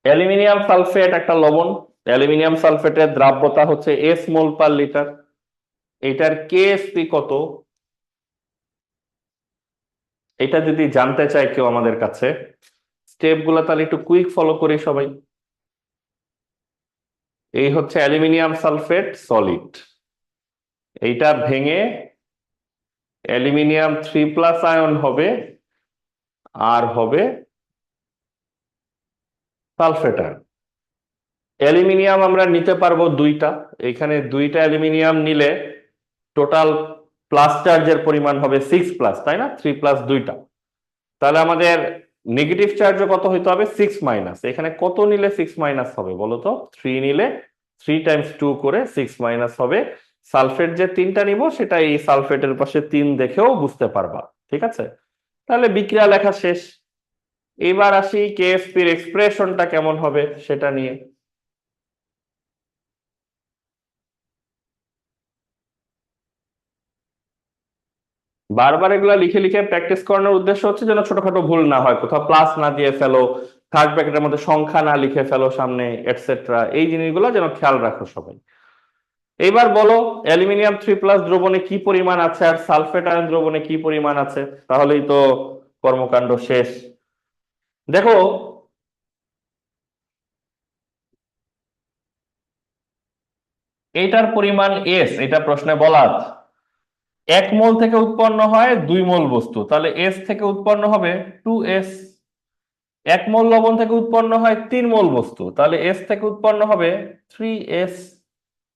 অ্যালুমিনিয়াম সালফেট একটা লবণ, অ্যালুমিনিয়াম সালফেটের দ্রাব্যতা হচ্ছে S মোল পার লিটার। এটার কেএসপি কত? এটা যদি জানতে চায় কেউ আমাদের কাছে, স্টেপ গুলা তাহলে একটু কুইক ফলো করি সবাই। এই হচ্ছে অ্যালুমিনিয়াম সালফেট সলিড, এইটা ভেঙে অ্যালুমিনিয়াম 3+ আয়ন হবে, আর হবে সালফেট আয়ন। অ্যালুমিনিয়াম আমরা নিতে পারবো দুইটা, এখানে দুইটা অ্যালুমিনিয়াম নিলে টোটাল প্লাস চার্জের পরিমাণ হবে 6+, তাই না? 3+ দুইটা, তাহলে আমাদের নেগেটিভ চার্জও কত হইতে হবে? 6-। এখানে কত নিলে 6- হবে বলো তো? 3 নিলে 3 × 2 করে 6- হবে। সালফেট যে 3টা নিব সেটা এই সালফেটের পাশে 3 দেখেও বুঝতে পারবা, ঠিক আছে? তাহলে বিক্রিয়া লেখা শেষ। এবার আসি কেএসপির এক্সপ্রেশনটা কেমন হবে সেটা নিয়ে। বারবার এগুলা লিখে লিখে প্র্যাকটিস করানোর উদ্দেশ্য হচ্ছে যেন ছোটখাটো ভুল না হয়, কোথাও প্লাস না দিয়ে ফেলো, থার্ড ব্র্যাকেটের মধ্যে সংখ্যা না লিখে ফেলো সামনে, এটসেট্রা। এই জিনিসগুলো যেন খেয়াল রাখো সবাই। এবার বলো অ্যালুমিনিয়াম 3+ দ্রবণে কি পরিমাণ আছে আর সালফেট আয়ন দ্রবণে কি পরিমাণ আছে, তাহলেই তো কর্মকাণ্ড শেষ। দেখো, এইটার পরিমাণ এস, এটা প্রশ্নে বলা আছে। 1 মোল থেকে উৎপন্ন হয় 2 মোল বস্তু, তাহলে এস থেকে উৎপন্ন হবে 2s। 1 মোল লবণ থেকে উৎপন্ন হয় 3 মোল বস্তু, তাহলে এস থেকে উৎপন্ন হবে 3s,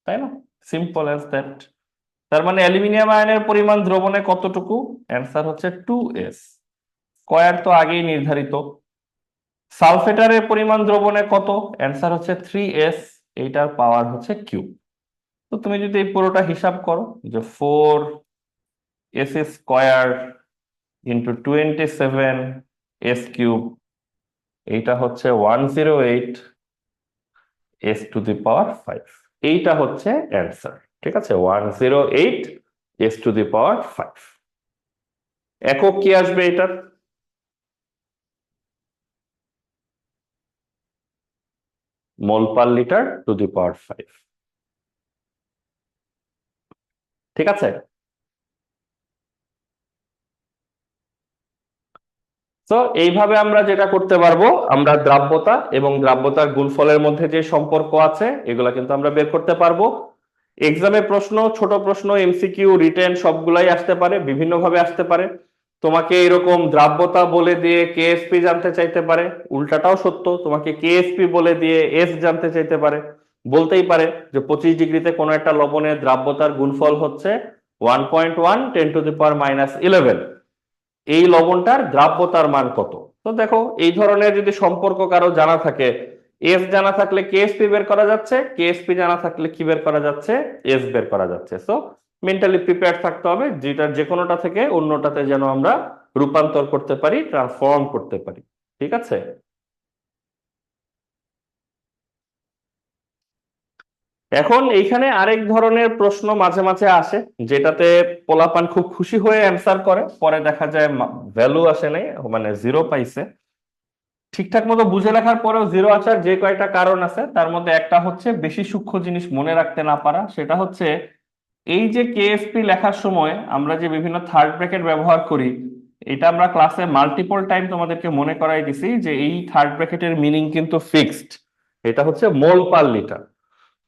তাই না? Simple as that. তার মানে অ্যালুমিনিয়াম আয়নের পরিমাণ দ্রবণে কতটুকু? অ্যান্সার হচ্ছে 2s। স্কয়ার তো আগেই নির্ধারিত। সালফেটারের পরিমাণ দ্রবণে কত? অ্যান্সার হচ্ছে 3s, এইটার পাওয়ার হচ্ছে কিউব। তো তুমি যদি এই পুরোটা হিসাব করো, যে 4s² ইন্টু 27s³, এইটা হচ্ছে 108s⁵। এইটা হচ্ছে অ্যান্সার, ঠিক আছে? 108s⁵। একক কি আসবে এটার? মোল পার লিটার টু দি পাওয়ার 5, ঠিক আছে? তো এইভাবে আমরা যেটা করতে পারবো, আমরা দ্রাব্যতা এবং দ্রাব্যতার গুণফলের মধ্যে যে সম্পর্ক আছে এগুলা কিন্তু আমরা বের করতে পারবো। এক্সামে প্রশ্ন, ছোট প্রশ্ন, এমসিকিউ, রিটেন সবগুলাই আসতে পারে, বিভিন্ন ভাবে আসতে পারে। তোমাকে এরকম দ্রাব্যতা বলে দিয়ে কেএসপি জানতে চাইতে পারে, উল্টাটাও সত্য, তোমাকে কেএসপি বলে দিয়ে এস জানতে চাইতে পারে। বলতেই পারে যে 25 ডিগ্রিতে কোনো একটা লবণের দ্রাব্যতার গুণফল হচ্ছে 1.1 10⁻11, এই লবণটার দ্রাব্যতার মান কত? তো দেখো, এই ধরনের যদি সম্পর্ক কারো জানা থাকে, এস জানা থাকলে কেএসপি বের করা যাচ্ছে, কেএসপি জানা থাকলে কি বের করা যাচ্ছে? এস বের করা যাচ্ছে। সো মেন্টালি প্রিপেয়ার থাকতে হবে, যেটা যে কোনোটা থেকে অন্যটাতে যেন আমরা রূপান্তর করতে পারি, ট্রান্সফর্ম করতে পারি, ঠিক আছে? এখন এইখানে আরেক ধরনের প্রশ্ন মাঝে মাঝে আসে, যেটাতে পোলাপান খুব খুশি হয়ে অ্যান্সার করে, পরে দেখা যায় ভ্যালু আসে নাই, মানে জিরো পাইছে। ঠিকঠাক মতো বুঝে লেখার পরেও জিরো আসার যে কয়টা কারণ আছে তার মধ্যে একটা হচ্ছে বেশি সূক্ষ্ম জিনিস মনে রাখতে না পারা। সেটা হচ্ছে এই যে কেএসপি লেখার সময় আমরা যে বিভিন্ন থার্ড ব্র্যাকেট ব্যবহার করি, এটা আমরা ক্লাসে মাল্টিপল টাইম তোমাদেরকে মনে করাই দিছি যে এই থার্ড ব্র্যাকেটের মিনিং কিন্তু ফিক্সড, এটা হচ্ছে মোল পার লিটার।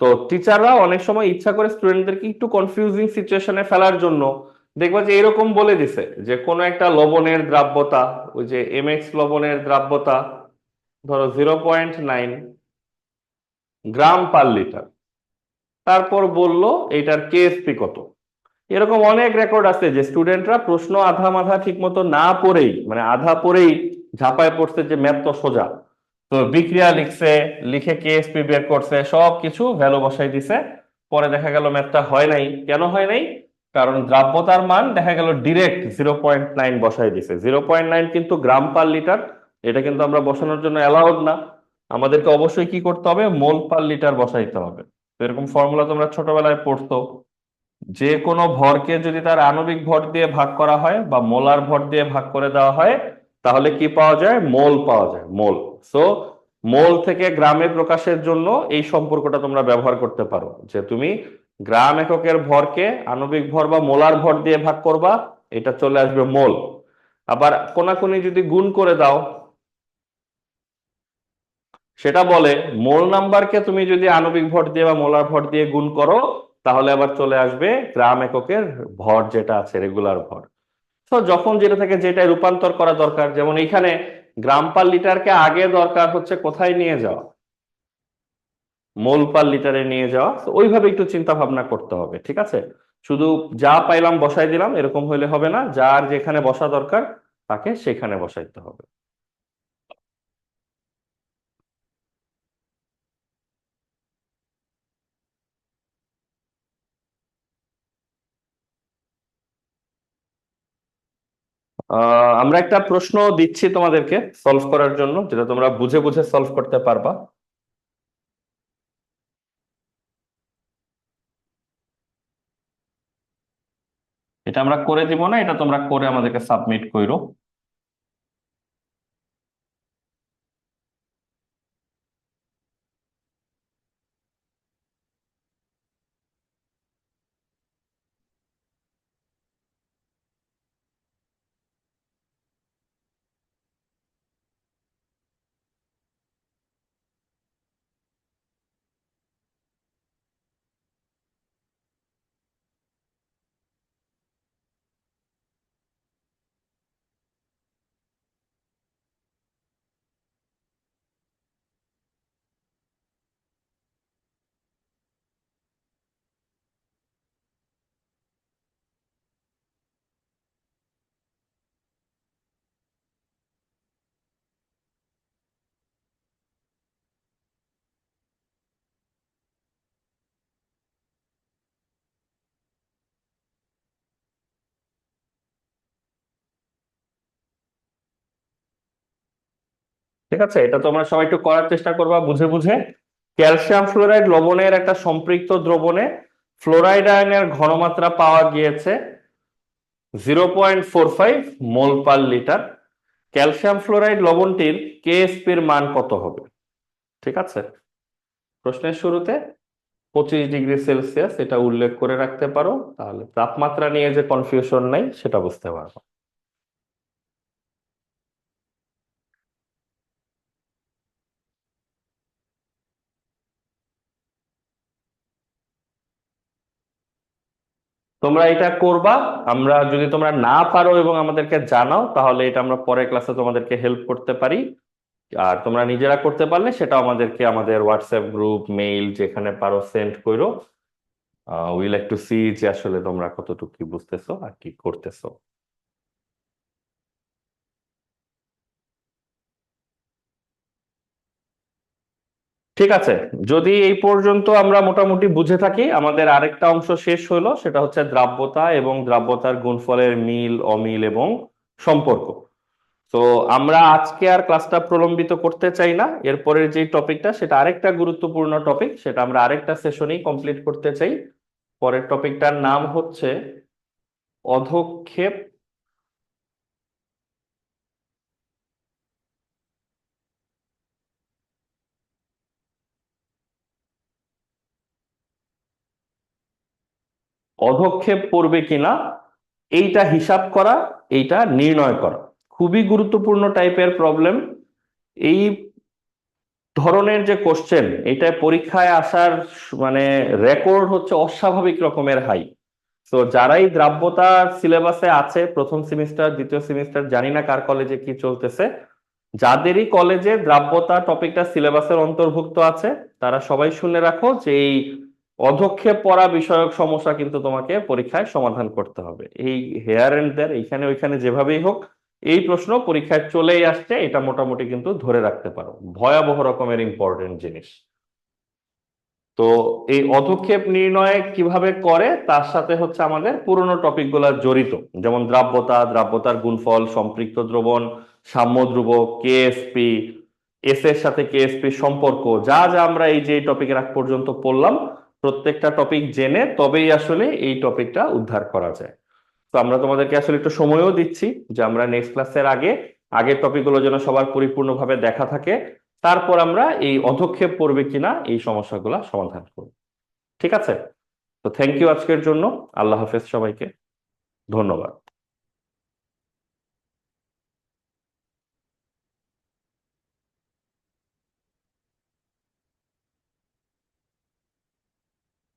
তো টিচাররা অনেক সময় ইচ্ছা করে স্টুডেন্টদেরকে একটু কনফিউজিং সিচুয়েশনে ফেলার জন্য দেখবা যে এরকম বলে দিছে যে কোনো একটা লবণের দ্রাব্যতা, ওই যে এমএক্স লবণের দ্রাব্যতা ধরো 0.9 গ্রাম পার লিটার, তারপর বলল এটার কেএসপি কত। এরকম অনেক রেকর্ড আছে যে স্টুডেন্টরা প্রশ্ন আধা মাধা ঠিক মতো না পড়েই, মানে আধা পড়েই ঝাঁপায় পড়ছে যে ম্যাথ তো সোজা, তো বিক্রিয়া লিখছে, লিখে কেএসপি বের করছে, সব কিছু ভ্যালু বসাই দিছে। পরে দেখা গেল ম্যাথটা হয় নাই। কেন হয় নাই? কারণ দ্রাব্যতার মান দেখা গেল ডিরেক্ট 0.9 বসাই দিছে। 0.9 কিন্তু গ্রাম পার লিটার, এটা কিন্তু আমরা বসানোর জন্য অ্যালাউড না। আমাদেরকে অবশ্যই কি করতে হবে? মোল পার লিটার বসাইতে হবে। তো এরকম ফর্মুলা তোমরা ছোটবেলায় পড়তো। যে কোনো ভরকে যদি তার আণবিক ভর দিয়ে ভাগ করা হয় বা মোলার ভর দিয়ে ভাগ করে দেওয়া হয়, তাহলে কি পাওয়া যায়? মোল পাওয়া যায়, মোল। সো মোল থেকে গ্রামে প্রকাশের জন্য এই সম্পর্কটা তোমরা ব্যবহার করতে পারো, যে তুমি গ্রাম এককের ভরকে আণবিক ভর বা মোলার ভর দিয়ে ভাগ করবা, এটা চলে আসবে মোল। আবার কোনাকুনি যদি গুণ করে দাও, সেটা বলে মোল নাম্বারকে তুমি যদি আণবিক ভর দিয়ে বা মোলার ভর দিয়ে গুণ করো, তাহলে আবার চলে আসবে গ্রাম এককের ভর যেটা আছে, রেগুলার ভর। তো যখন যেটা থেকে যেটা রূপান্তর করা দরকার, যেমন এইখানে গ্রাম পার লিটারকে আগে দরকার হচ্ছে কোথায় নিয়ে যাওয়া, মোল পার লিটারে নিয়ে যাওয়া। তো ওইভাবে একটু চিন্তা ভাবনা করতে হবে, ঠিক আছে? শুধু যা পাইলাম বসাই দিলাম এরকম হইলে হবে না, যার যেখানে বসা দরকার তাকে সেখানে বসাইতে হবে। আমরা একটা প্রশ্ন দিচ্ছি তোমাদেরকে সলভ করার জন্য, যেটা তোমরা বুঝে বুঝে সলভ করতে পারবা। এটা আমরা করে দিব না, এটা তোমরা করে আমাদেরকে সাবমিট করো। ঠিক আছে, এটা তোমরা সবাই একটু করার চেষ্টা করবা বুঝে বুঝে। ক্যালসিয়াম ফ্লোরাইড লবণের একটা সম্পৃক্ত দ্রবণে ফ্লোরাইড আয়নের ঘনমাত্রা পাওয়া গিয়েছে 0.45 mole per litre. Calcium fluoride লবণটির কেএসপি এর মান কত হবে? ঠিক আছে, প্রশ্নের শুরুতে 25 ডিগ্রি সেলসিয়াস এটা উল্লেখ করে রাখতে পারো, তাহলে তাপমাত্রা নিয়ে যে কনফিউশন নাই সেটা বুঝতে পারবো। তোমরা এটা করবা। আমরা যদি তোমরা না পারো এবং আমাদেরকে জানাও, তাহলে এটা আমরা পরের ক্লাসে তোমাদেরকে হেল্প করতে পারি। আর তোমরা নিজেরা করতে পারলে সেটা আমাদেরকে আমাদের হোয়াটসঅ্যাপ গ্রুপ, মেইল যেখানে পারো সেন্ড করো। উই লাইক টু সি যে আসলে তোমরা কতটুকু কি বুঝতেছো আর কি করতেছো। ঠিক আছে, যদি এই পর্যন্ত আমরা মোটামুটি বুঝে থাকি, আমাদের আরেকটা অংশ শেষ হলো, সেটা হচ্ছে দ্রাব্যতা এবং দ্রাব্যতার গুণফলের মিল অমিল এবং সম্পর্ক। তো আমরা আজকে আর ক্লাসটা প্রলম্বিত করতে চাই না, এরপরের যে টপিকটা সেটা আরেকটা গুরুত্বপূর্ণ টপিক, সেটা আমরা আরেকটা সেশনেই কমপ্লিট করতে চাই। পরের টপিকটার নাম হচ্ছে অধক্ষেপ। অধক্ষেপ পড়বে কিনা এইটা হিসাব করা, এইটা নির্ণয় করা খুবই গুরুত্বপূর্ণ টাইপের প্রবলেম। এই ধরনের যে কোশ্চেন, এটা পরীক্ষায় আসার মানে রেকর্ড হচ্ছে অস্বাভাবিক রকমের হাই। তো যারাই দ্রাব্যতা সিলেবাসে আছে প্রথম সেমিস্টার দ্বিতীয় সেমিস্টার, জানি না কার কলেজে কি চলতেছে, যাদেরই কলেজে দ্রাব্যতা টপিকটা সিলেবাসের অন্তর্ভুক্ত আছে, তারা সবাই শুনে রাখো যে এই অধক্ষেপ পড়া বিষয়ক সমস্যা কিন্তু তোমাকে পরীক্ষায় সমাধান করতে হবে। এই হেয়ার এন্ড দেয়ার, এইখানে ওইখানে যেভাবেই হোক এই প্রশ্ন পরীক্ষায় চলেই আসছে, এটা মোটামুটি কিন্তু ধরে রাখতে পারো, ভয়াবহ রকমের ইম্পর্টেন্ট জিনিস। তো এই অধক্ষেপ নির্ণয় কিভাবে করে তার সাথে হচ্ছে আমাদের পুরোনো টপিক গুলা জড়িত, যেমন দ্রাব্যতা, দ্রাব্যতার গুণফল, সম্পৃক্ত দ্রবণ, সাম্য ধ্রুবক, কেএসপি, এস এর সাথে কেএসপি সম্পর্ক, যা যা আমরা এই যে টপিকের আগ পর্যন্ত পড়লাম, প্রত্যেকটা টপিক জেনে তবেই আসলে এই টপিকটা উদ্ধার করা যায়। তো আমরা তোমাদেরকে আসলে একটু সময়ও দিচ্ছি যে আমরা নেক্সট ক্লাসের আগে আগের টপিকগুলো যেন সবার পরিপূর্ণভাবে দেখা থাকে, তারপর আমরা এই অধক্ষেপ পড়বে কিনা এই সমস্যাগুলো সমাধান করব। ঠিক আছে? তো থ্যাংক ইউ আজকের জন্য। আল্লাহ হাফেজ সবাইকে। ধন্যবাদ।